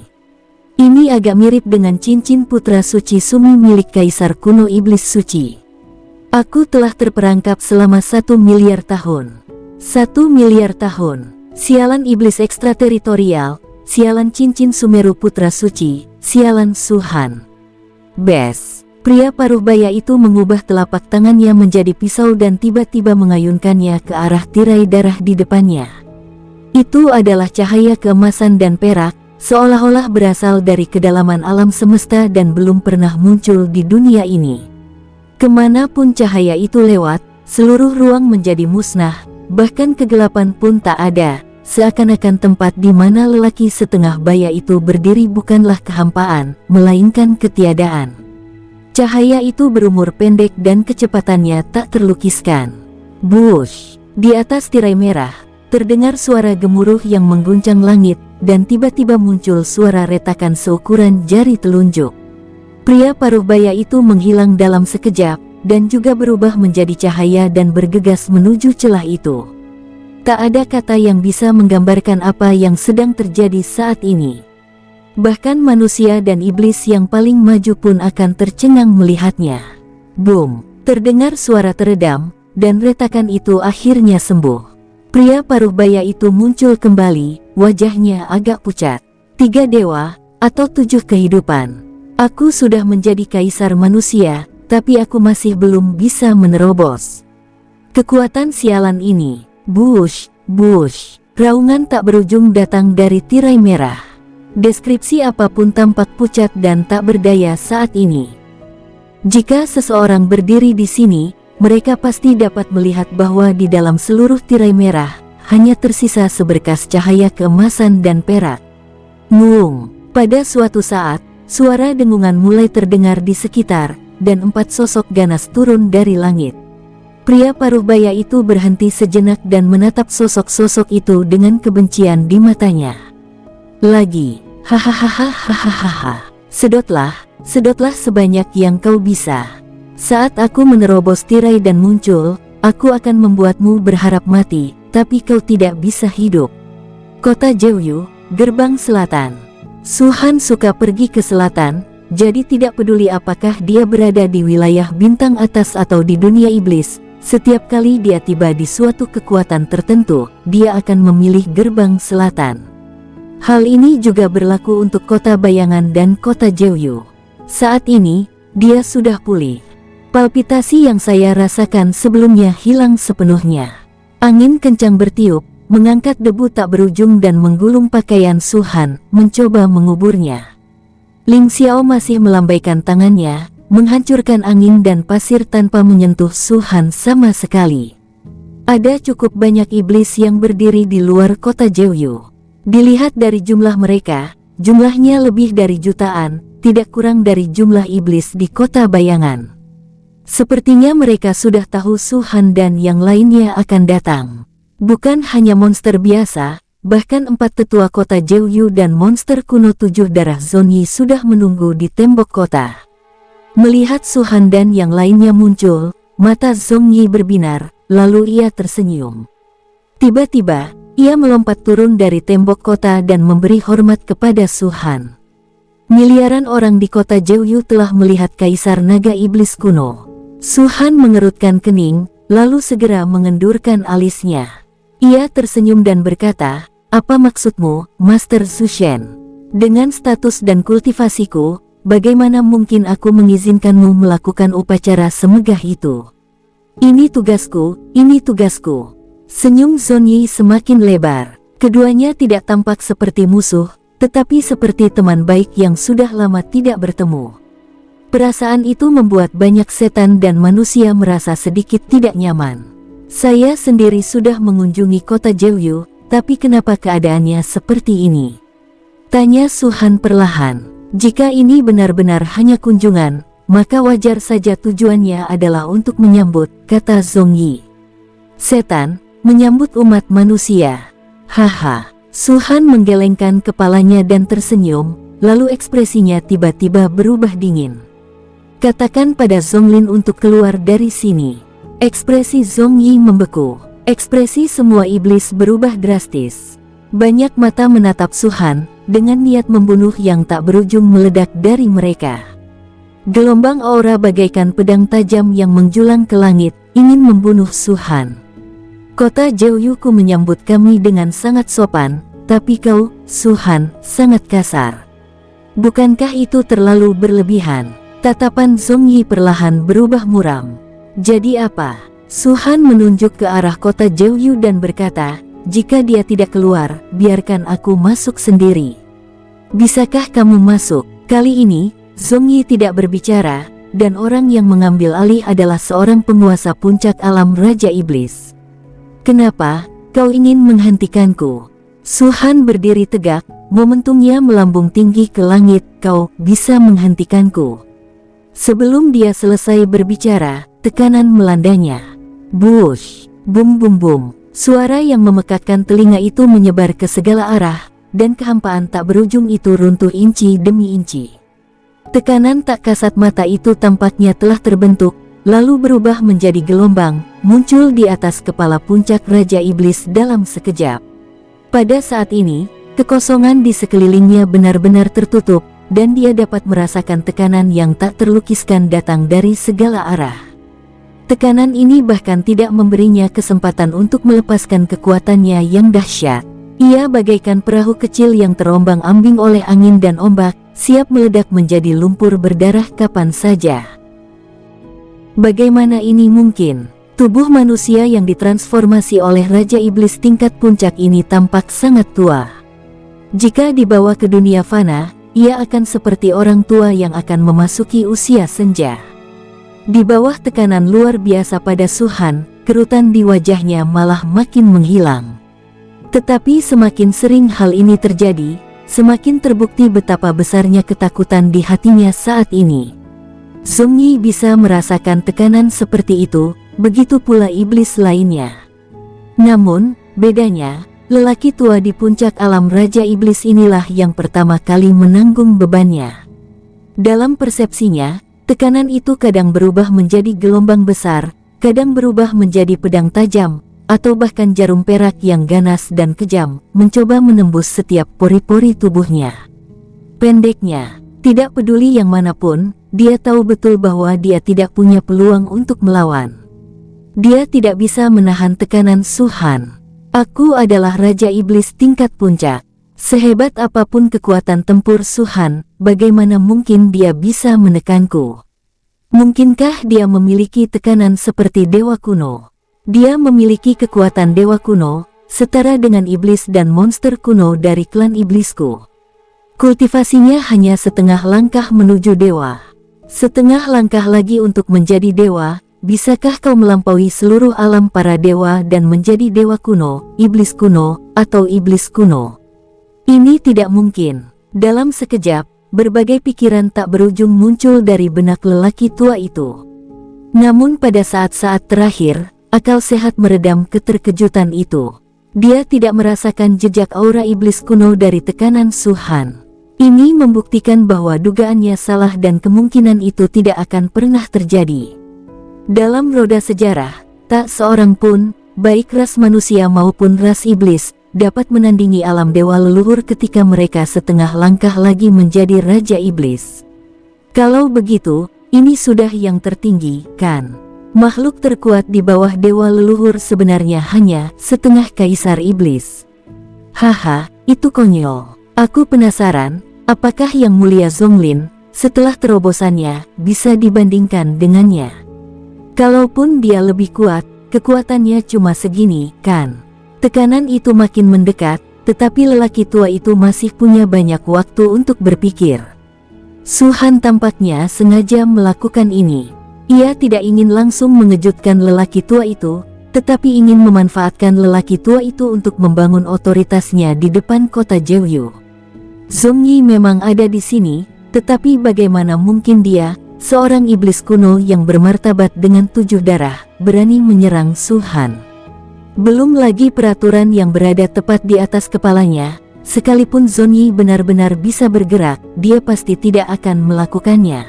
Ini agak mirip dengan cincin putra suci Sumi milik Kaisar kuno Iblis Suci. Aku telah terperangkap selama 1 miliar tahun. 1 miliar tahun. Sialan iblis ekstrateritorial, sialan cincin Sumeru putra suci, sialan Su Han. Bes. Pria paruh baya itu mengubah telapak tangannya menjadi pisau dan tiba-tiba mengayunkannya ke arah tirai darah di depannya. Itu adalah cahaya keemasan dan perak, seolah-olah berasal dari kedalaman alam semesta dan belum pernah muncul di dunia ini. Kemanapun cahaya itu lewat, seluruh ruang menjadi musnah, bahkan kegelapan pun tak ada, seakan-akan tempat di mana lelaki setengah baya itu berdiri bukanlah kehampaan, melainkan ketiadaan. Cahaya itu berumur pendek dan kecepatannya tak terlukiskan. Bush! Di atas tirai merah, terdengar suara gemuruh yang mengguncang langit, dan tiba-tiba muncul suara retakan seukuran jari telunjuk. Pria paruh baya itu menghilang dalam sekejap, dan juga berubah menjadi cahaya dan bergegas menuju celah itu. Tak ada kata yang bisa menggambarkan apa yang sedang terjadi saat ini. Bahkan manusia dan iblis yang paling maju pun akan tercengang melihatnya. Boom! Terdengar suara teredam, dan retakan itu akhirnya sembuh. Pria paruh baya itu muncul kembali, wajahnya agak pucat. 3 dewa, atau 7 kehidupan. Aku sudah menjadi kaisar manusia, tapi aku masih belum bisa menerobos kekuatan sialan ini. Bush! Bush! Raungan tak berujung datang dari tirai merah. Deskripsi apapun tampak pucat dan tak berdaya saat ini. Jika seseorang berdiri di sini, mereka pasti dapat melihat bahwa di dalam seluruh tirai merah, hanya tersisa seberkas cahaya keemasan dan perak. Nguung! Pada suatu saat, suara dengungan mulai terdengar di sekitar, dan 4 sosok ganas turun dari langit. Pria paruh baya itu berhenti sejenak dan menatap sosok-sosok itu dengan kebencian di matanya. Lagi, hahaha, sedotlah sebanyak yang kau bisa. Saat aku menerobos tirai dan muncul, aku akan membuatmu berharap mati, tapi kau tidak bisa hidup. Kota Jeoyu, gerbang selatan. Su Han suka pergi ke selatan, jadi tidak peduli apakah dia berada di wilayah bintang atas atau di dunia iblis. Setiap kali dia tiba di suatu kekuatan tertentu, dia akan memilih gerbang selatan. Hal ini juga berlaku untuk kota bayangan dan kota Jeoyu. Saat ini, dia sudah pulih. Palpitasi yang saya rasakan sebelumnya hilang sepenuhnya. Angin kencang bertiup, mengangkat debu tak berujung dan menggulung pakaian Su Han, mencoba menguburnya. Ling Xiao masih melambaikan tangannya, menghancurkan angin dan pasir tanpa menyentuh Su Han sama sekali. Ada cukup banyak iblis yang berdiri di luar kota Jeoyu. Dilihat dari jumlah mereka, jumlahnya lebih dari jutaan, tidak kurang dari jumlah iblis di kota bayangan. Sepertinya mereka sudah tahu Su Han dan yang lainnya akan datang. Bukan hanya monster biasa, bahkan 4 tetua kota Jeoyu dan monster kuno 7 darah Zonyi sudah menunggu di tembok kota. Melihat Su Han dan yang lainnya muncul, mata Zonyi berbinar, lalu ia tersenyum. Tiba-tiba, ia melompat turun dari tembok kota dan memberi hormat kepada Su Han. Miliaran orang di kota Jeoyu telah melihat Kaisar Naga Iblis kuno. Su Han mengerutkan kening, lalu segera mengendurkan alisnya. Ia tersenyum dan berkata, "Apa maksudmu, Master Su Shen? Dengan status dan kultivasiku, bagaimana mungkin aku mengizinkanmu melakukan upacara semegah itu? Ini tugasku, ini tugasku." Senyum Zhongyi semakin lebar. Keduanya tidak tampak seperti musuh, tetapi seperti teman baik yang sudah lama tidak bertemu. Perasaan itu membuat banyak setan dan manusia merasa sedikit tidak nyaman. "Saya sendiri sudah mengunjungi kota Jeoyu, tapi kenapa keadaannya seperti ini?" tanya Su Han perlahan. "Jika ini benar-benar hanya kunjungan, maka wajar saja tujuannya adalah untuk menyambut," kata Zhongyi. "Setan, menyambut umat manusia. Haha." Su Han menggelengkan kepalanya dan tersenyum, lalu ekspresinya tiba-tiba berubah dingin. "Katakan pada Zonglin untuk keluar dari sini." Ekspresi Zhongyi membeku. Ekspresi semua iblis berubah drastis. Banyak mata menatap Su Han, dengan niat membunuh yang tak berujung meledak dari mereka. Gelombang aura bagaikan pedang tajam yang menjulang ke langit, ingin membunuh Su Han. "Kota Jeoyuku menyambut kami dengan sangat sopan, tapi kau, Su Han, sangat kasar. Bukankah itu terlalu berlebihan?" Tatapan Zhongyi perlahan berubah muram. "Jadi apa?" Su Han menunjuk ke arah kota Jeoyu dan berkata, "Jika dia tidak keluar, biarkan aku masuk sendiri." "Bisakah kamu masuk?" Kali ini, Zhongyi tidak berbicara, dan orang yang mengambil alih adalah seorang penguasa puncak alam Raja Iblis. "Kenapa, kau ingin menghentikanku?" Su Han berdiri tegak, momentumnya melambung tinggi ke langit. "Kau bisa menghentikanku?" Sebelum dia selesai berbicara, tekanan melandanya. Bush, bum bum bum. Suara yang memekakkan telinga itu menyebar ke segala arah, dan kehampaan tak berujung itu runtuh inci demi inci. Tekanan tak kasat mata itu tampaknya telah terbentuk, lalu berubah menjadi gelombang, muncul di atas kepala puncak Raja Iblis dalam sekejap. Pada saat ini, kekosongan di sekelilingnya benar-benar tertutup, dan dia dapat merasakan tekanan yang tak terlukiskan datang dari segala arah. Tekanan ini bahkan tidak memberinya kesempatan untuk melepaskan kekuatannya yang dahsyat. Ia bagaikan perahu kecil yang terombang-ambing oleh angin dan ombak, siap meledak menjadi lumpur berdarah kapan saja. Bagaimana ini mungkin? Tubuh manusia yang ditransformasi oleh Raja Iblis tingkat puncak ini tampak sangat tua. Jika dibawa ke dunia fana, ia akan seperti orang tua yang akan memasuki usia senja. Di bawah tekanan luar biasa pada Su Han, kerutan di wajahnya malah makin menghilang. Tetapi semakin sering hal ini terjadi, semakin terbukti betapa besarnya ketakutan di hatinya saat ini. Zhongyi bisa merasakan tekanan seperti itu, begitu pula iblis lainnya. Namun, bedanya, lelaki tua di puncak alam Raja Iblis inilah yang pertama kali menanggung bebannya. Dalam persepsinya, tekanan itu kadang berubah menjadi gelombang besar, kadang berubah menjadi pedang tajam, atau bahkan jarum perak yang ganas dan kejam, mencoba menembus setiap pori-pori tubuhnya. Pendeknya, tidak peduli yang manapun, dia tahu betul bahwa dia tidak punya peluang untuk melawan. Dia tidak bisa menahan tekanan Su Han. "Aku adalah Raja Iblis tingkat puncak. Sehebat apapun kekuatan tempur Su Han, bagaimana mungkin dia bisa menekanku? Mungkinkah dia memiliki tekanan seperti dewa kuno? Dia memiliki kekuatan dewa kuno, setara dengan iblis dan monster kuno dari klan iblisku. Kultivasinya hanya setengah langkah menuju dewa. Setengah langkah lagi untuk menjadi dewa. Bisakah kau melampaui seluruh alam para dewa dan menjadi dewa kuno, atau iblis kuno? Ini tidak mungkin." Dalam sekejap, berbagai pikiran tak berujung muncul dari benak lelaki tua itu. Namun pada saat-saat terakhir, akal sehat meredam keterkejutan itu. Dia tidak merasakan jejak aura iblis kuno dari tekanan Su Han. Ini membuktikan bahwa dugaannya salah dan kemungkinan itu tidak akan pernah terjadi. Dalam roda sejarah, tak seorang pun, baik ras manusia maupun ras iblis, dapat menandingi alam dewa leluhur ketika mereka setengah langkah lagi menjadi Raja Iblis. Kalau begitu, ini sudah yang tertinggi, kan? Makhluk terkuat di bawah dewa leluhur sebenarnya hanya setengah kaisar iblis. Haha, itu konyol. Aku penasaran, apakah yang mulia Zonglin, setelah terobosannya, bisa dibandingkan dengannya? Kalaupun dia lebih kuat, kekuatannya cuma segini, kan? Tekanan itu makin mendekat, tetapi lelaki tua itu masih punya banyak waktu untuk berpikir. Su-Han tampaknya sengaja melakukan ini. Ia tidak ingin langsung mengejutkan lelaki tua itu, tetapi ingin memanfaatkan lelaki tua itu untuk membangun otoritasnya di depan kota Jeoyu. Zhong Yi memang ada di sini, tetapi bagaimana mungkin dia, seorang iblis kuno yang bermartabat dengan 7 darah, berani menyerang Su-Han? Belum lagi peraturan yang berada tepat di atas kepalanya, sekalipun Zhong Yi benar-benar bisa bergerak, dia pasti tidak akan melakukannya.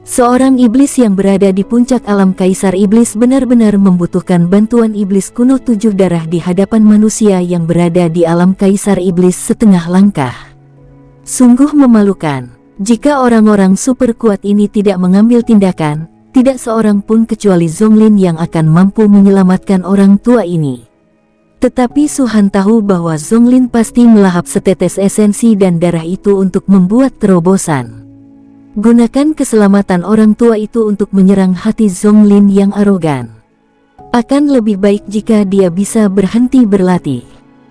Seorang iblis yang berada di puncak alam kaisar iblis benar-benar membutuhkan bantuan iblis kuno 7 darah di hadapan manusia yang berada di alam kaisar iblis setengah langkah. Sungguh memalukan, jika orang-orang super kuat ini tidak mengambil tindakan, tidak seorang pun kecuali Zonglin yang akan mampu menyelamatkan orang tua ini. Tetapi Su-Han tahu bahwa Zonglin pasti melahap setetes esensi dan darah itu untuk membuat terobosan. Gunakan keselamatan orang tua itu untuk menyerang hati Zonglin yang arogan. Akan lebih baik jika dia bisa berhenti berlatih.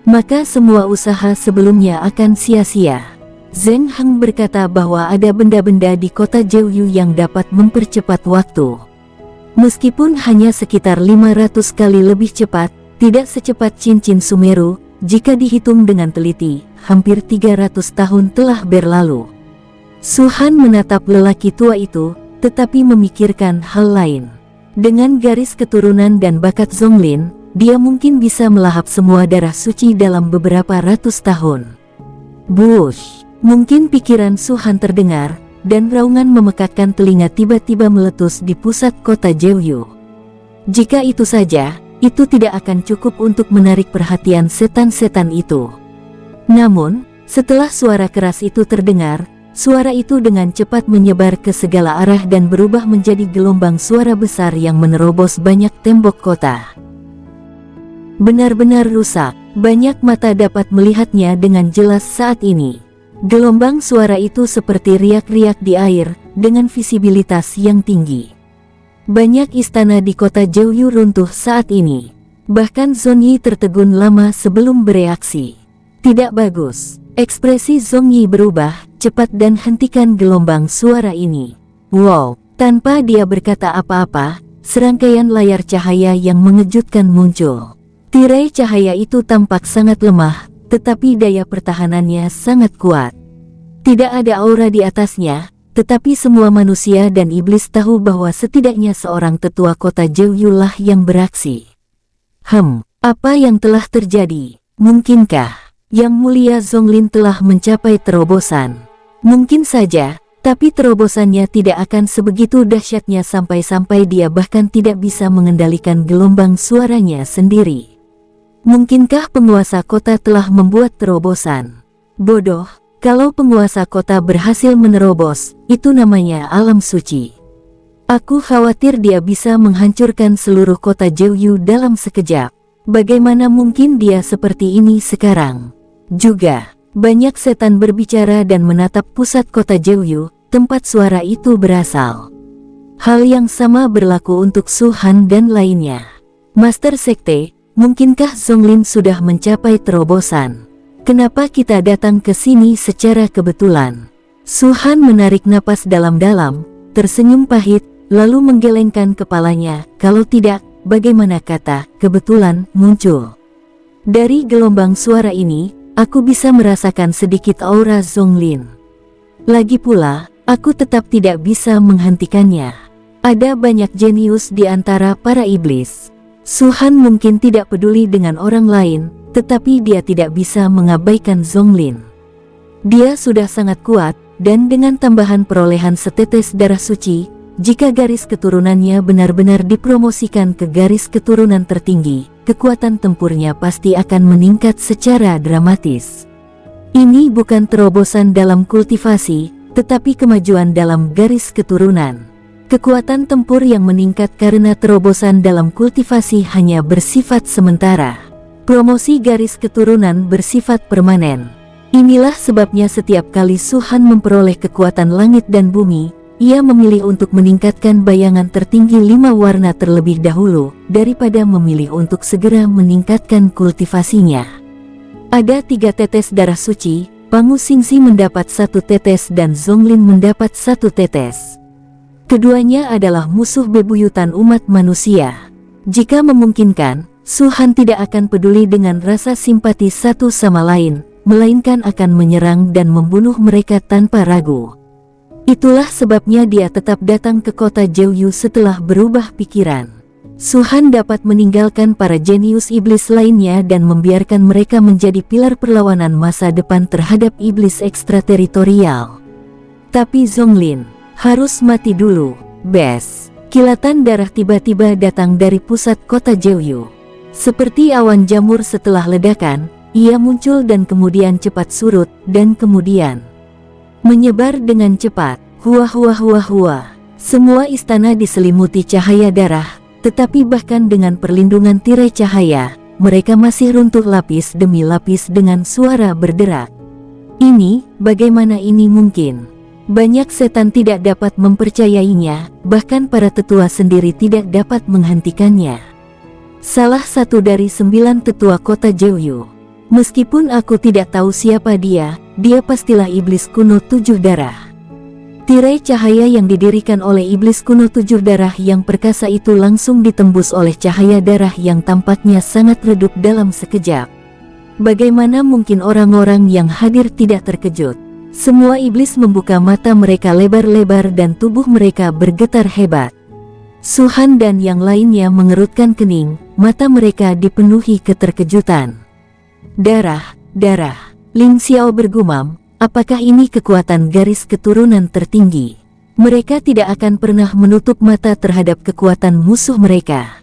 Maka semua usaha sebelumnya akan sia-sia. Zheng Heng berkata bahwa ada benda-benda di kota Jeoyu yang dapat mempercepat waktu. Meskipun hanya sekitar 500 kali lebih cepat, tidak secepat cincin Sumeru, jika dihitung dengan teliti, hampir 300 tahun telah berlalu. Su-Han menatap lelaki tua itu, tetapi memikirkan hal lain. Dengan garis keturunan dan bakat Zonglin, dia mungkin bisa melahap semua darah suci dalam beberapa ratus tahun. Bush! Mungkin pikiran Su-Han terdengar, dan raungan memekakkan telinga tiba-tiba meletus di pusat kota Jeoyu. Jika itu saja, itu tidak akan cukup untuk menarik perhatian setan-setan itu. Namun, setelah suara keras itu terdengar, suara itu dengan cepat menyebar ke segala arah dan berubah menjadi gelombang suara besar yang menerobos banyak tembok kota. Benar-benar rusak, banyak mata dapat melihatnya dengan jelas saat ini. Gelombang suara itu seperti riak-riak di air, dengan visibilitas yang tinggi. Banyak istana di kota Jeoyu runtuh saat ini. Bahkan Zhong Yi tertegun lama sebelum bereaksi. Tidak bagus. Ekspresi Zhong Yi berubah, cepat dan hentikan gelombang suara ini. Wow, tanpa dia berkata apa-apa, serangkaian layar cahaya yang mengejutkan muncul. Tirai cahaya itu tampak sangat lemah, tetapi daya pertahanannya sangat kuat. Tidak ada aura di atasnya, tetapi semua manusia dan iblis tahu bahwa setidaknya seorang tetua kota Jeoyu lah yang beraksi. Apa yang telah terjadi? Mungkinkah Yang Mulia Zonglin telah mencapai terobosan? Mungkin saja, tapi terobosannya tidak akan sebegitu dahsyatnya sampai-sampai dia bahkan tidak bisa mengendalikan gelombang suaranya sendiri. Mungkinkah penguasa kota telah membuat terobosan? Bodoh, kalau penguasa kota berhasil menerobos, itu namanya alam suci. Aku khawatir dia bisa menghancurkan seluruh kota Jeoyu dalam sekejap. Bagaimana mungkin dia seperti ini sekarang? Juga, banyak setan berbicara dan menatap pusat kota Jeoyu, tempat suara itu berasal. Hal yang sama berlaku untuk Su-Han dan lainnya. Master Sekte, mungkinkah Zonglin sudah mencapai terobosan? Kenapa kita datang ke sini secara kebetulan? Su-Han menarik napas dalam-dalam, tersenyum pahit, lalu menggelengkan kepalanya. Kalau tidak, bagaimana kata kebetulan muncul? Dari gelombang suara ini, aku bisa merasakan sedikit aura Zonglin. Lagi pula, aku tetap tidak bisa menghentikannya. Ada banyak jenius di antara para iblis. Su-Han mungkin tidak peduli dengan orang lain, tetapi dia tidak bisa mengabaikan Zonglin. Dia sudah sangat kuat, dan dengan tambahan perolehan setetes darah suci, jika garis keturunannya benar-benar dipromosikan ke garis keturunan tertinggi, kekuatan tempurnya pasti akan meningkat secara dramatis. Ini bukan terobosan dalam kultivasi, tetapi kemajuan dalam garis keturunan. Kekuatan tempur yang meningkat karena terobosan dalam kultivasi hanya bersifat sementara. Promosi garis keturunan bersifat permanen. Inilah sebabnya setiap kali Suhan memperoleh kekuatan langit dan bumi, ia memilih untuk meningkatkan bayangan tertinggi 5 warna terlebih dahulu, daripada memilih untuk segera meningkatkan kultivasinya. Ada 3 tetes darah suci, Pangu Xingxi mendapat 1 tetes dan Zonglin mendapat 1 tetes. Keduanya adalah musuh bebuyutan umat manusia. Jika memungkinkan, Suhan tidak akan peduli dengan rasa simpati satu sama lain, melainkan akan menyerang dan membunuh mereka tanpa ragu. Itulah sebabnya dia tetap datang ke kota Jiuyu setelah berubah pikiran. Suhan dapat meninggalkan para jenius iblis lainnya dan membiarkan mereka menjadi pilar perlawanan masa depan terhadap iblis ekstrateritorial. Tapi Zonglin harus mati dulu. Bes. Kilatan darah tiba-tiba datang dari pusat kota Jiuyu. Seperti awan jamur setelah ledakan, ia muncul dan kemudian cepat surut, dan kemudian menyebar dengan cepat. Hua hua hua hua. Semua istana diselimuti cahaya darah, tetapi bahkan dengan perlindungan tirai cahaya, mereka masih runtuh lapis demi lapis dengan suara berderak. Ini, bagaimana ini mungkin? Banyak setan tidak dapat mempercayainya, bahkan para tetua sendiri tidak dapat menghentikannya. Salah satu dari 9 tetua kota Jiuyu. Meskipun aku tidak tahu siapa dia pastilah iblis kuno 7 darah. Tirai cahaya yang didirikan oleh iblis kuno 7 darah yang perkasa itu langsung ditembus oleh cahaya darah yang tampaknya sangat redup dalam sekejap. Bagaimana mungkin orang-orang yang hadir tidak terkejut? Semua iblis membuka mata mereka lebar-lebar dan tubuh mereka bergetar hebat. Suhan dan yang lainnya mengerutkan kening, mata mereka dipenuhi keterkejutan. Darah, darah. Ling Xiao bergumam, apakah ini kekuatan garis keturunan tertinggi? Mereka tidak akan pernah menutup mata terhadap kekuatan musuh mereka.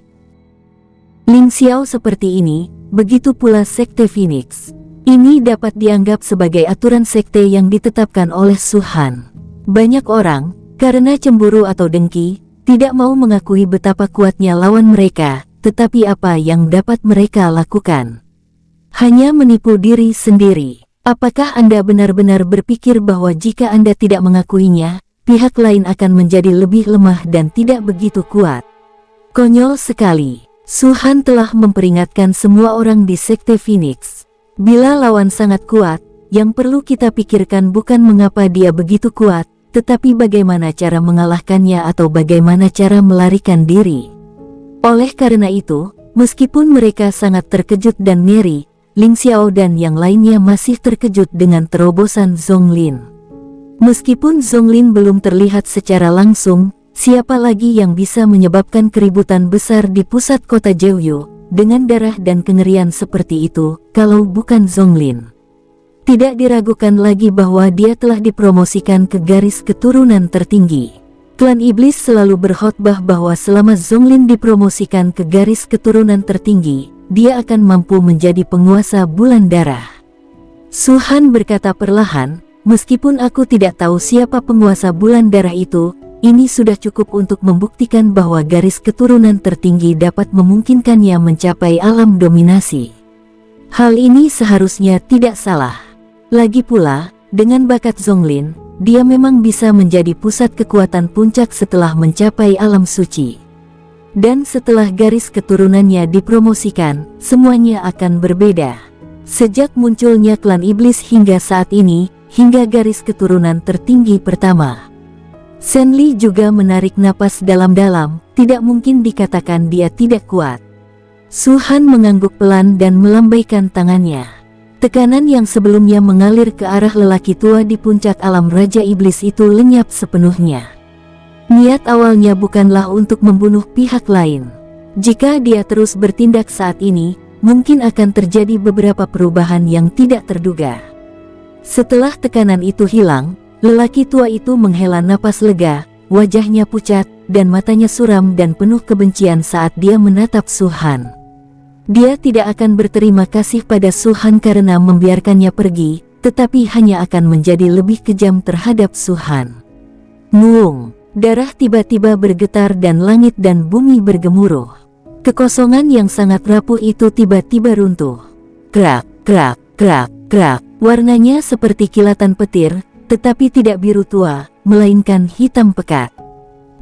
Ling Xiao seperti ini, begitu pula Sekte Phoenix. Ini dapat dianggap sebagai aturan sekte yang ditetapkan oleh Suhan. Banyak orang, karena cemburu atau dengki, tidak mau mengakui betapa kuatnya lawan mereka, tetapi apa yang dapat mereka lakukan? Hanya menipu diri sendiri. Apakah Anda benar-benar berpikir bahwa jika Anda tidak mengakuinya, pihak lain akan menjadi lebih lemah dan tidak begitu kuat? Konyol sekali. Suhan telah memperingatkan semua orang di Sekte Phoenix. Bila lawan sangat kuat, yang perlu kita pikirkan bukan mengapa dia begitu kuat, tetapi bagaimana cara mengalahkannya atau bagaimana cara melarikan diri. Oleh karena itu, meskipun mereka sangat terkejut dan ngeri, Ling Xiao dan yang lainnya masih terkejut dengan terobosan Zonglin. Meskipun Zonglin belum terlihat secara langsung, siapa lagi yang bisa menyebabkan keributan besar di pusat kota Jiuyu, dengan darah dan kengerian seperti itu, kalau bukan Zonglin? Tidak diragukan lagi bahwa dia telah dipromosikan ke garis keturunan tertinggi. Klan Iblis selalu berkhotbah bahwa selama Zonglin dipromosikan ke garis keturunan tertinggi, dia akan mampu menjadi penguasa bulan darah. Suhan berkata perlahan, meskipun aku tidak tahu siapa penguasa bulan darah itu, ini sudah cukup untuk membuktikan bahwa garis keturunan tertinggi dapat memungkinkannya mencapai alam dominasi. Hal ini seharusnya tidak salah. Lagi pula, dengan bakat Zonglin, dia memang bisa menjadi pusat kekuatan puncak setelah mencapai alam suci. Dan setelah garis keturunannya dipromosikan, semuanya akan berbeda. Sejak munculnya klan iblis hingga saat ini, hingga garis keturunan tertinggi pertama. Shen Li juga menarik napas dalam-dalam, tidak mungkin dikatakan dia tidak kuat. Suhan mengangguk pelan dan melambaikan tangannya. Tekanan yang sebelumnya mengalir ke arah lelaki tua di puncak alam Raja Iblis itu lenyap sepenuhnya. Niat awalnya bukanlah untuk membunuh pihak lain. Jika dia terus bertindak saat ini, mungkin akan terjadi beberapa perubahan yang tidak terduga. Setelah tekanan itu hilang, lelaki tua itu menghela napas lega, wajahnya pucat, dan matanya suram dan penuh kebencian saat dia menatap Suhan. Dia tidak akan berterima kasih pada Su Han karena membiarkannya pergi, tetapi hanya akan menjadi lebih kejam terhadap Su Han. Nuung, darah tiba-tiba bergetar dan langit dan bumi bergemuruh. Kekosongan yang sangat rapuh itu tiba-tiba runtuh. Krak, krak, krak, krak. Warnanya seperti kilatan petir, tetapi tidak biru tua, melainkan hitam pekat.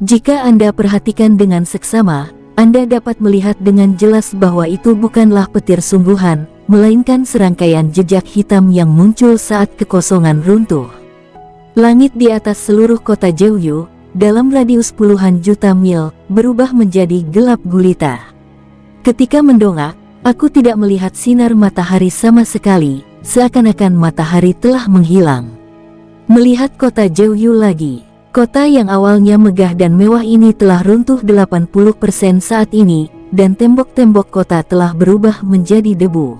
Jika Anda perhatikan dengan seksama, Anda dapat melihat dengan jelas bahwa itu bukanlah petir sungguhan, melainkan serangkaian jejak hitam yang muncul saat kekosongan runtuh. Langit di atas seluruh kota Jeoyu, dalam radius puluhan juta mil, berubah menjadi gelap gulita. Ketika mendongak, aku tidak melihat sinar matahari sama sekali, seakan-akan matahari telah menghilang. Melihat kota Jeoyu lagi. Kota yang awalnya megah dan mewah ini telah runtuh 80% saat ini, dan tembok-tembok kota telah berubah menjadi debu.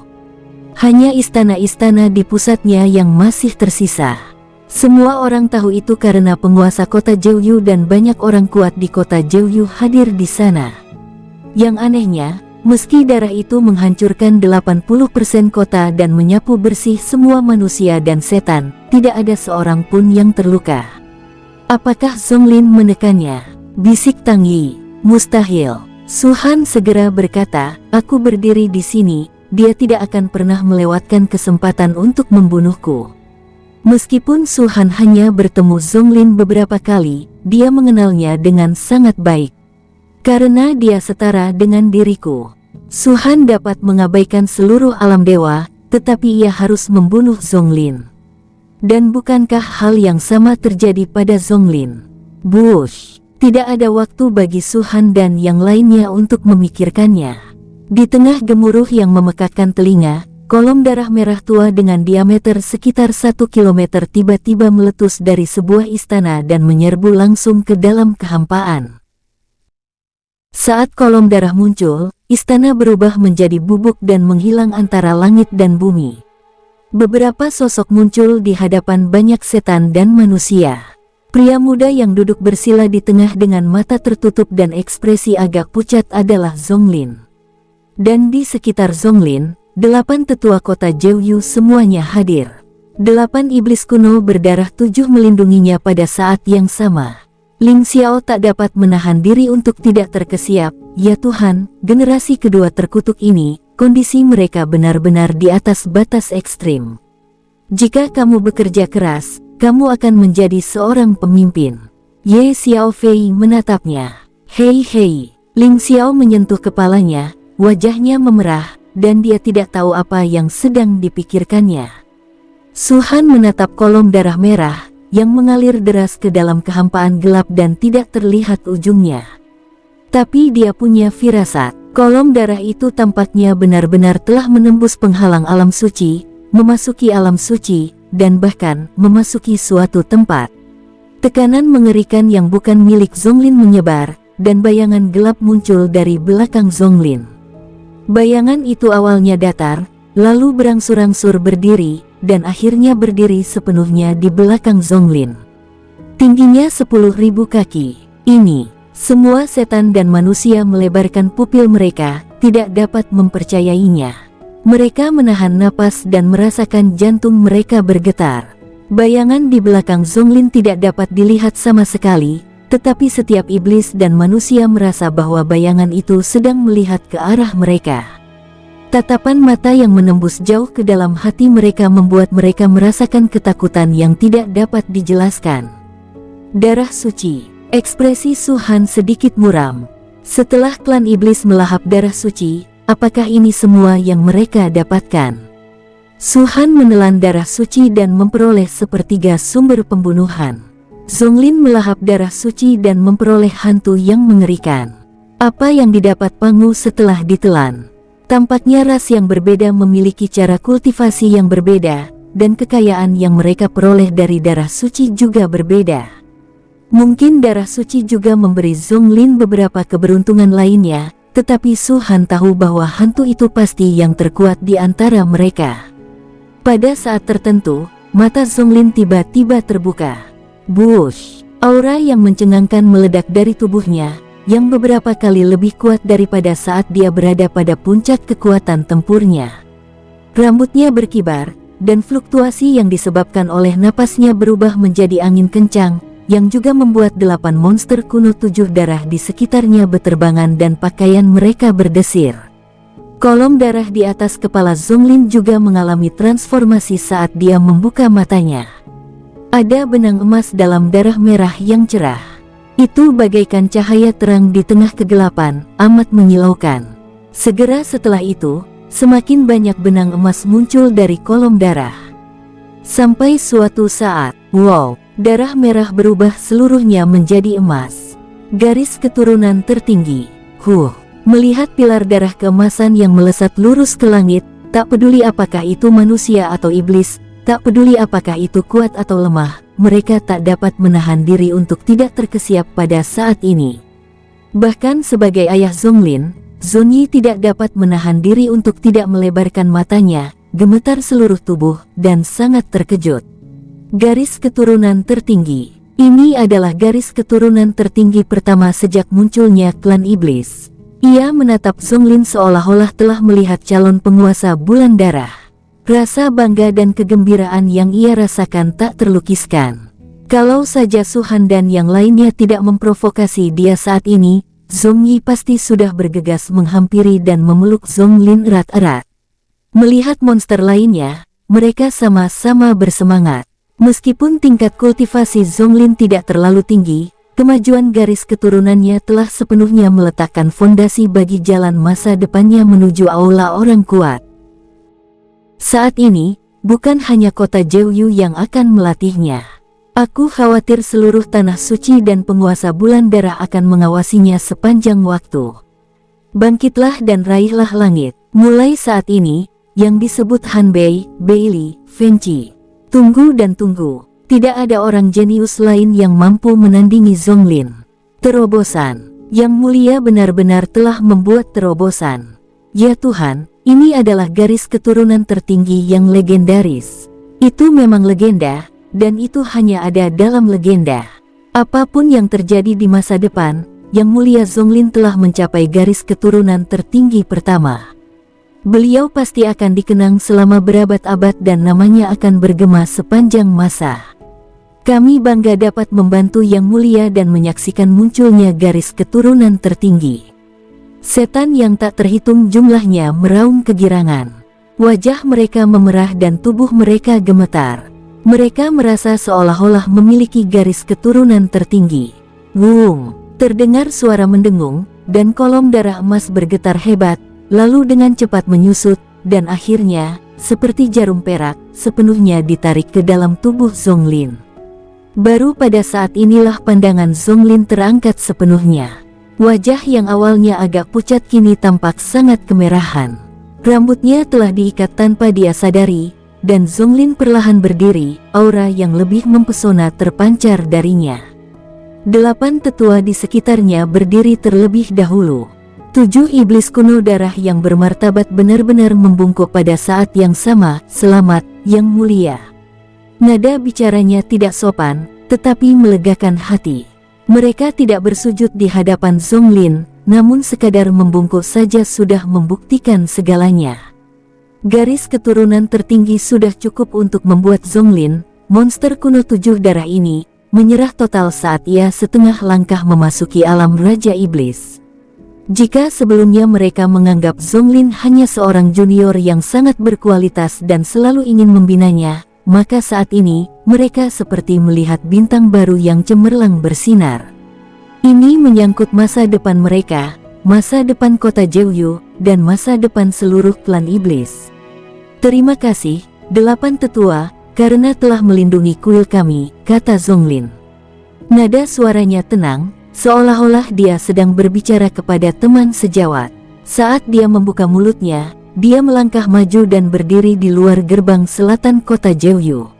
Hanya istana-istana di pusatnya yang masih tersisa. Semua orang tahu itu karena penguasa kota Jeoyu dan banyak orang kuat di kota Jeoyu hadir di sana. Yang anehnya, meski darah itu menghancurkan 80% kota dan menyapu bersih semua manusia dan setan, tidak ada seorang pun yang terluka. Apakah Zonglin menekannya? Bisik Tang Yi. Mustahil. Su Han segera berkata, aku berdiri di sini, dia tidak akan pernah melewatkan kesempatan untuk membunuhku. Meskipun Su Han hanya bertemu Zonglin beberapa kali, dia mengenalnya dengan sangat baik. Karena dia setara dengan diriku. Su Han dapat mengabaikan seluruh alam dewa, tetapi ia harus membunuh Zonglin. Dan bukankah hal yang sama terjadi pada Zonglin? Bush, tidak ada waktu bagi Su Han dan yang lainnya untuk memikirkannya. Di tengah gemuruh yang memekakkan telinga, kolom darah merah tua dengan diameter sekitar 1 kilometer tiba-tiba meletus dari sebuah istana dan menyerbu langsung ke dalam kehampaan. Saat kolom darah muncul, istana berubah menjadi bubuk dan menghilang antara langit dan bumi. Beberapa sosok muncul di hadapan banyak setan dan manusia. Pria muda yang duduk bersila di tengah dengan mata tertutup dan ekspresi agak pucat adalah Zonglin. Dan di sekitar Zonglin, 8 tetua kota Jeoyu semuanya hadir. 8 iblis kuno berdarah 7 melindunginya pada saat yang sama. Ling Xiao tak dapat menahan diri untuk tidak terkesiap. Ya Tuhan, generasi kedua terkutuk ini, kondisi mereka benar-benar di atas batas ekstrim. Jika kamu bekerja keras, kamu akan menjadi seorang pemimpin. Ye Xiaofei menatapnya. Hei hei. Ling Xiao menyentuh kepalanya, wajahnya memerah, dan dia tidak tahu apa yang sedang dipikirkannya. Su Han menatap kolom darah merah, yang mengalir deras ke dalam kehampaan gelap dan tidak terlihat ujungnya. Tapi dia punya firasat, kolom darah itu tampaknya benar-benar telah menembus penghalang alam suci, memasuki alam suci, dan bahkan memasuki suatu tempat. Tekanan mengerikan yang bukan milik Zonglin menyebar, dan bayangan gelap muncul dari belakang Zonglin. Bayangan itu awalnya datar, lalu berangsur-angsur berdiri, dan akhirnya berdiri sepenuhnya di belakang Zonglin. Tingginya 10.000 kaki. Ini. Semua setan dan manusia melebarkan pupil mereka, tidak dapat mempercayainya. Mereka menahan napas dan merasakan jantung mereka bergetar. Bayangan di belakang Zonglin tidak dapat dilihat sama sekali, tetapi setiap iblis dan manusia merasa bahwa bayangan itu sedang melihat ke arah mereka. Tatapan mata yang menembus jauh ke dalam hati mereka membuat mereka merasakan ketakutan yang tidak dapat dijelaskan. Darah suci. Ekspresi Su Han sedikit muram. Setelah klan iblis melahap darah suci, apakah ini semua yang mereka dapatkan? Su Han menelan darah suci dan memperoleh sepertiga sumber pembunuhan. Zonglin melahap darah suci dan memperoleh hantu yang mengerikan. Apa yang didapat Pangu setelah ditelan? Tampaknya ras yang berbeda memiliki cara kultivasi yang berbeda, dan kekayaan yang mereka peroleh dari darah suci juga berbeda. Mungkin darah suci juga memberi Zonglin beberapa keberuntungan lainnya, tetapi Su Han tahu bahwa hantu itu pasti yang terkuat di antara mereka. Pada saat tertentu, mata Zonglin tiba-tiba terbuka. Bush! Aura yang mencengangkan meledak dari tubuhnya, yang beberapa kali lebih kuat daripada saat dia berada pada puncak kekuatan tempurnya. Rambutnya berkibar, dan fluktuasi yang disebabkan oleh napasnya berubah menjadi angin kencang, yang juga membuat 8 monster kuno 7 darah di sekitarnya berterbangan dan pakaian mereka berdesir. Kolom darah di atas kepala Zonglin juga mengalami transformasi saat dia membuka matanya. Ada benang emas dalam darah merah yang cerah. Itu bagaikan cahaya terang di tengah kegelapan, amat menyilaukan. Segera setelah itu, semakin banyak benang emas muncul dari kolom darah. Sampai suatu saat, wow, darah merah berubah seluruhnya menjadi emas. Garis keturunan tertinggi. Melihat pilar darah keemasan yang melesat lurus ke langit, tak peduli apakah itu manusia atau iblis, tak peduli apakah itu kuat atau lemah, mereka tak dapat menahan diri untuk tidak terkesiap pada saat ini. Bahkan sebagai ayah Zonglin, Zonyi tidak dapat menahan diri untuk tidak melebarkan matanya, gemetar seluruh tubuh, dan sangat terkejut. Garis keturunan tertinggi. Ini adalah garis keturunan tertinggi pertama sejak munculnya klan iblis. Ia menatap Zonglin seolah-olah telah melihat calon penguasa bulan darah. Rasa bangga dan kegembiraan yang ia rasakan tak terlukiskan. Kalau saja Suhan dan yang lainnya tidak memprovokasi dia saat ini, Zongyi pasti sudah bergegas menghampiri dan memeluk Zonglin erat-erat. Melihat monster lainnya, mereka sama-sama bersemangat. Meskipun tingkat kultivasi Zonglin tidak terlalu tinggi, kemajuan garis keturunannya telah sepenuhnya meletakkan fondasi bagi jalan masa depannya menuju aula orang kuat. Saat ini, bukan hanya kota Jeoyu yang akan melatihnya. Aku khawatir seluruh tanah suci dan penguasa bulan darah akan mengawasinya sepanjang waktu. Bangkitlah dan raihlah langit. Mulai saat ini, yang disebut Hanbei, Beili, Fengqi. Tunggu dan tunggu. Tidak ada orang jenius lain yang mampu menandingi Zonglin. Terobosan. Yang mulia benar-benar telah membuat terobosan. Ya Tuhan, ini adalah garis keturunan tertinggi yang legendaris. Itu memang legenda, dan itu hanya ada dalam legenda. Apapun yang terjadi di masa depan, Yang Mulia Zonglin telah mencapai garis keturunan tertinggi pertama. Beliau pasti akan dikenang selama berabad-abad dan namanya akan bergema sepanjang masa. Kami bangga dapat membantu Yang Mulia dan menyaksikan munculnya garis keturunan tertinggi. Setan yang tak terhitung jumlahnya meraung kegirangan. Wajah mereka memerah dan tubuh mereka gemetar. Mereka merasa seolah-olah memiliki garis keturunan tertinggi. Wung! Terdengar suara mendengung, dan kolom darah emas bergetar hebat, lalu dengan cepat menyusut, dan akhirnya, seperti jarum perak, sepenuhnya ditarik ke dalam tubuh Zonglin. Baru pada saat inilah pandangan Zonglin terangkat sepenuhnya. Wajah yang awalnya agak pucat kini tampak sangat kemerahan. Rambutnya telah diikat tanpa dia sadari, dan Zonglin perlahan berdiri, aura yang lebih mempesona terpancar darinya. 8 tetua di sekitarnya berdiri terlebih dahulu. 7 iblis kuno darah yang bermartabat benar-benar membungkuk pada saat yang sama. Selamat, Yang Mulia. Nada bicaranya tidak sopan, tetapi melegakan hati. Mereka tidak bersujud di hadapan Zonglin, namun sekadar membungkuk saja sudah membuktikan segalanya. Garis keturunan tertinggi sudah cukup untuk membuat Zonglin, monster kuno 7 darah ini, menyerah total saat ia setengah langkah memasuki alam Raja Iblis. Jika sebelumnya mereka menganggap Zonglin hanya seorang junior yang sangat berkualitas dan selalu ingin membinanya, maka saat ini, mereka seperti melihat bintang baru yang cemerlang bersinar. Ini menyangkut masa depan mereka, masa depan kota Jeoyu, dan masa depan seluruh klan iblis. Terima kasih, 8 tetua, karena telah melindungi kuil kami, kata Zonglin. Nada suaranya tenang, seolah-olah dia sedang berbicara kepada teman sejawat. Saat dia membuka mulutnya, dia melangkah maju dan berdiri di luar gerbang selatan kota Jeoyu.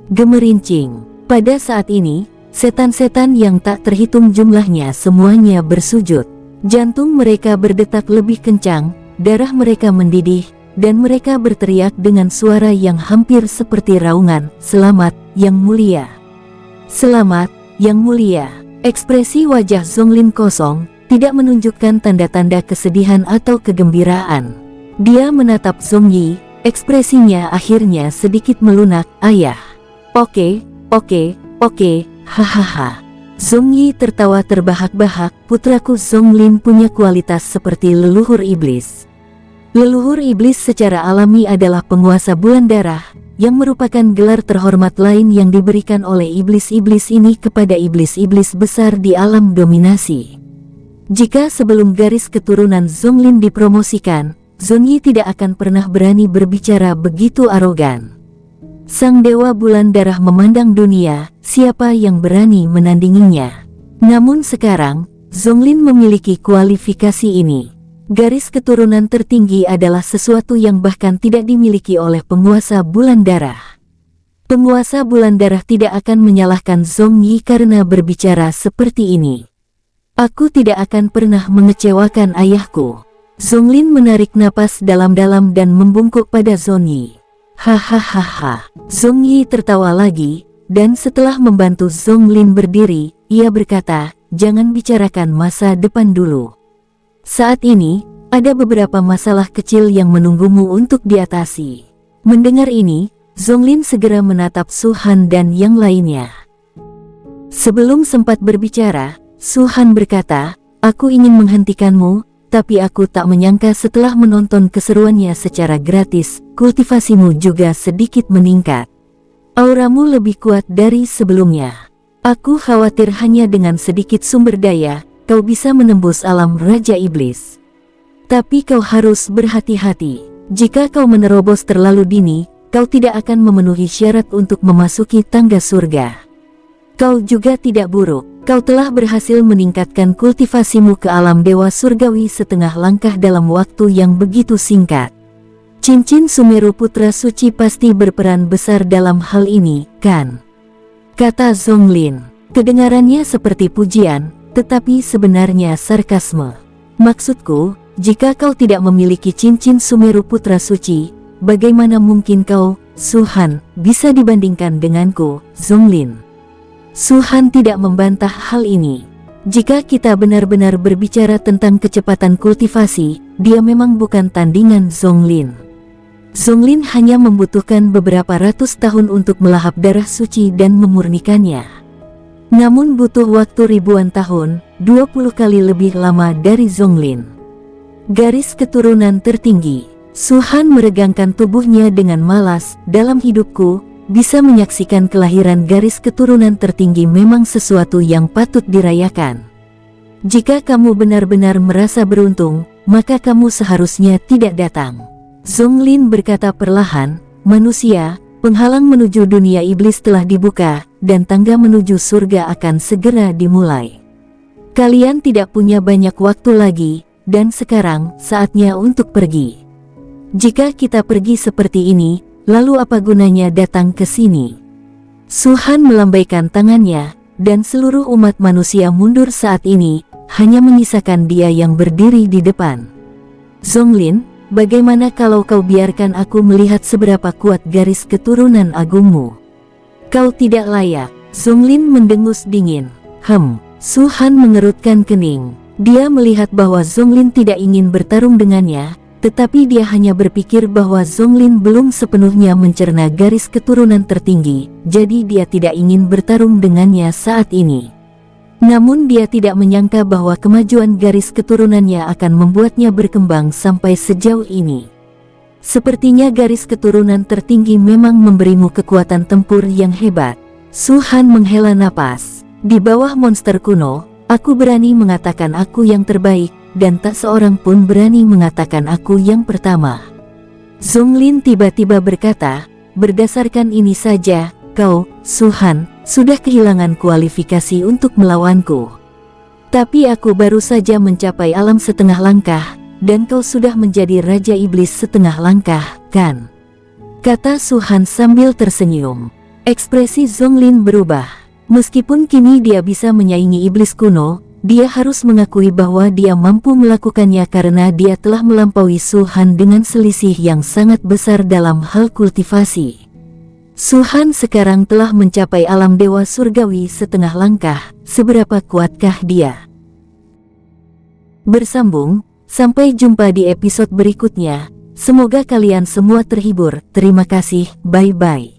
Gemerincing. Pada saat ini, setan-setan yang tak terhitung jumlahnya semuanya bersujud. Jantung mereka berdetak lebih kencang, darah mereka mendidih, dan mereka berteriak dengan suara yang hampir seperti raungan, "Selamat, Yang Mulia! Selamat, Yang Mulia!" Ekspresi wajah Zonglin kosong, tidak menunjukkan tanda-tanda kesedihan atau kegembiraan. Dia menatap Zhong Yi, ekspresinya akhirnya sedikit melunak. Ayah. Oke, hahaha. Zhong Yi tertawa terbahak-bahak. Putraku Zhong Lin punya kualitas seperti leluhur iblis. Leluhur iblis secara alami adalah penguasa bulan darah, yang merupakan gelar terhormat lain yang diberikan oleh iblis-iblis ini kepada iblis-iblis besar di alam dominasi. Jika sebelum garis keturunan Zhong Lin dipromosikan, Zhong Yi tidak akan pernah berani berbicara begitu arogan. Sang dewa bulan darah memandang dunia, siapa yang berani menandinginya. Namun sekarang, Zhong Lin memiliki kualifikasi ini. Garis keturunan tertinggi adalah sesuatu yang bahkan tidak dimiliki oleh penguasa bulan darah. Penguasa bulan darah tidak akan menyalahkan Zhong Yi karena berbicara seperti ini. Aku tidak akan pernah mengecewakan ayahku. Zhong Lin menarik napas dalam-dalam dan membungkuk pada Zhong Yi. Hahaha. Zhong Yi tertawa lagi, dan setelah membantu Zhong Lin berdiri, ia berkata, jangan bicarakan masa depan dulu. Saat ini, ada beberapa masalah kecil yang menunggumu untuk diatasi. Mendengar ini, Zhong Lin segera menatap Su Han dan yang lainnya. Sebelum sempat berbicara, Su Han berkata, aku ingin menghentikanmu, tapi aku tak menyangka setelah menonton keseruannya secara gratis, kultivasimu juga sedikit meningkat. Auramu lebih kuat dari sebelumnya. Aku khawatir hanya dengan sedikit sumber daya, kau bisa menembus alam Raja Iblis. Tapi kau harus berhati-hati. Jika kau menerobos terlalu dini, kau tidak akan memenuhi syarat untuk memasuki tangga surga. Kau juga tidak buruk. Kau telah berhasil meningkatkan kultivasimu ke alam dewa surgawi setengah langkah dalam waktu yang begitu singkat. Cincin Sumeru Putra Suci pasti berperan besar dalam hal ini, kan? Kata Zhong Lin. Kedengarannya seperti pujian, tetapi sebenarnya sarkasme. Maksudku, jika kau tidak memiliki cincin Sumeru Putra Suci, bagaimana mungkin kau, Su Han, bisa dibandingkan denganku, Zhong Lin? Su Han tidak membantah hal ini. Jika kita benar-benar berbicara tentang kecepatan kultivasi, dia memang bukan tandingan Zhong Lin. Zhong Lin hanya membutuhkan beberapa ratus tahun untuk melahap darah suci dan memurnikannya. Namun butuh waktu ribuan tahun, 20 kali lebih lama dari Zhong Lin. Garis keturunan tertinggi. Su Han meregangkan tubuhnya dengan malas. Dalam hidupku, bisa menyaksikan kelahiran garis keturunan tertinggi memang sesuatu yang patut dirayakan. Jika kamu benar-benar merasa beruntung, maka kamu seharusnya tidak datang. Zhong Lin berkata perlahan, manusia, penghalang menuju dunia iblis telah dibuka, dan tangga menuju surga akan segera dimulai. Kalian tidak punya banyak waktu lagi, dan sekarang saatnya untuk pergi. Jika kita pergi seperti ini, lalu apa gunanya datang ke sini? Su Han melambaikan tangannya, dan seluruh umat manusia mundur saat ini, hanya menyisakan dia yang berdiri di depan. Zhong Lin, bagaimana kalau kau biarkan aku melihat seberapa kuat garis keturunan agungmu? Kau tidak layak. Zhong Lin mendengus dingin. Su Han mengerutkan kening. Dia melihat bahwa Zhong Lin tidak ingin bertarung dengannya, tetapi dia hanya berpikir bahwa Zhong Lin belum sepenuhnya mencerna garis keturunan tertinggi, jadi dia tidak ingin bertarung dengannya saat ini. Namun dia tidak menyangka bahwa kemajuan garis keturunannya akan membuatnya berkembang sampai sejauh ini. Sepertinya garis keturunan tertinggi memang memberimu kekuatan tempur yang hebat. Su Han menghela napas. Di bawah monster kuno, aku berani mengatakan aku yang terbaik, dan tak seorang pun berani mengatakan aku yang pertama. Zhong Lin tiba-tiba berkata, berdasarkan ini saja, kau, Su Han, sudah kehilangan kualifikasi untuk melawanku. Tapi aku baru saja mencapai alam setengah langkah, dan kau sudah menjadi Raja Iblis setengah langkah, kan? Kata Su Han sambil tersenyum. Ekspresi Zhong Lin berubah. Meskipun kini dia bisa menyaingi iblis kuno, dia harus mengakui bahwa dia mampu melakukannya karena dia telah melampaui Su Han dengan selisih yang sangat besar dalam hal kultivasi. Su Han sekarang telah mencapai alam dewa surgawi setengah langkah. Seberapa kuatkah dia? bersambung. Sampai jumpa di episode berikutnya. Semoga kalian semua terhibur. Terima kasih, bye-bye.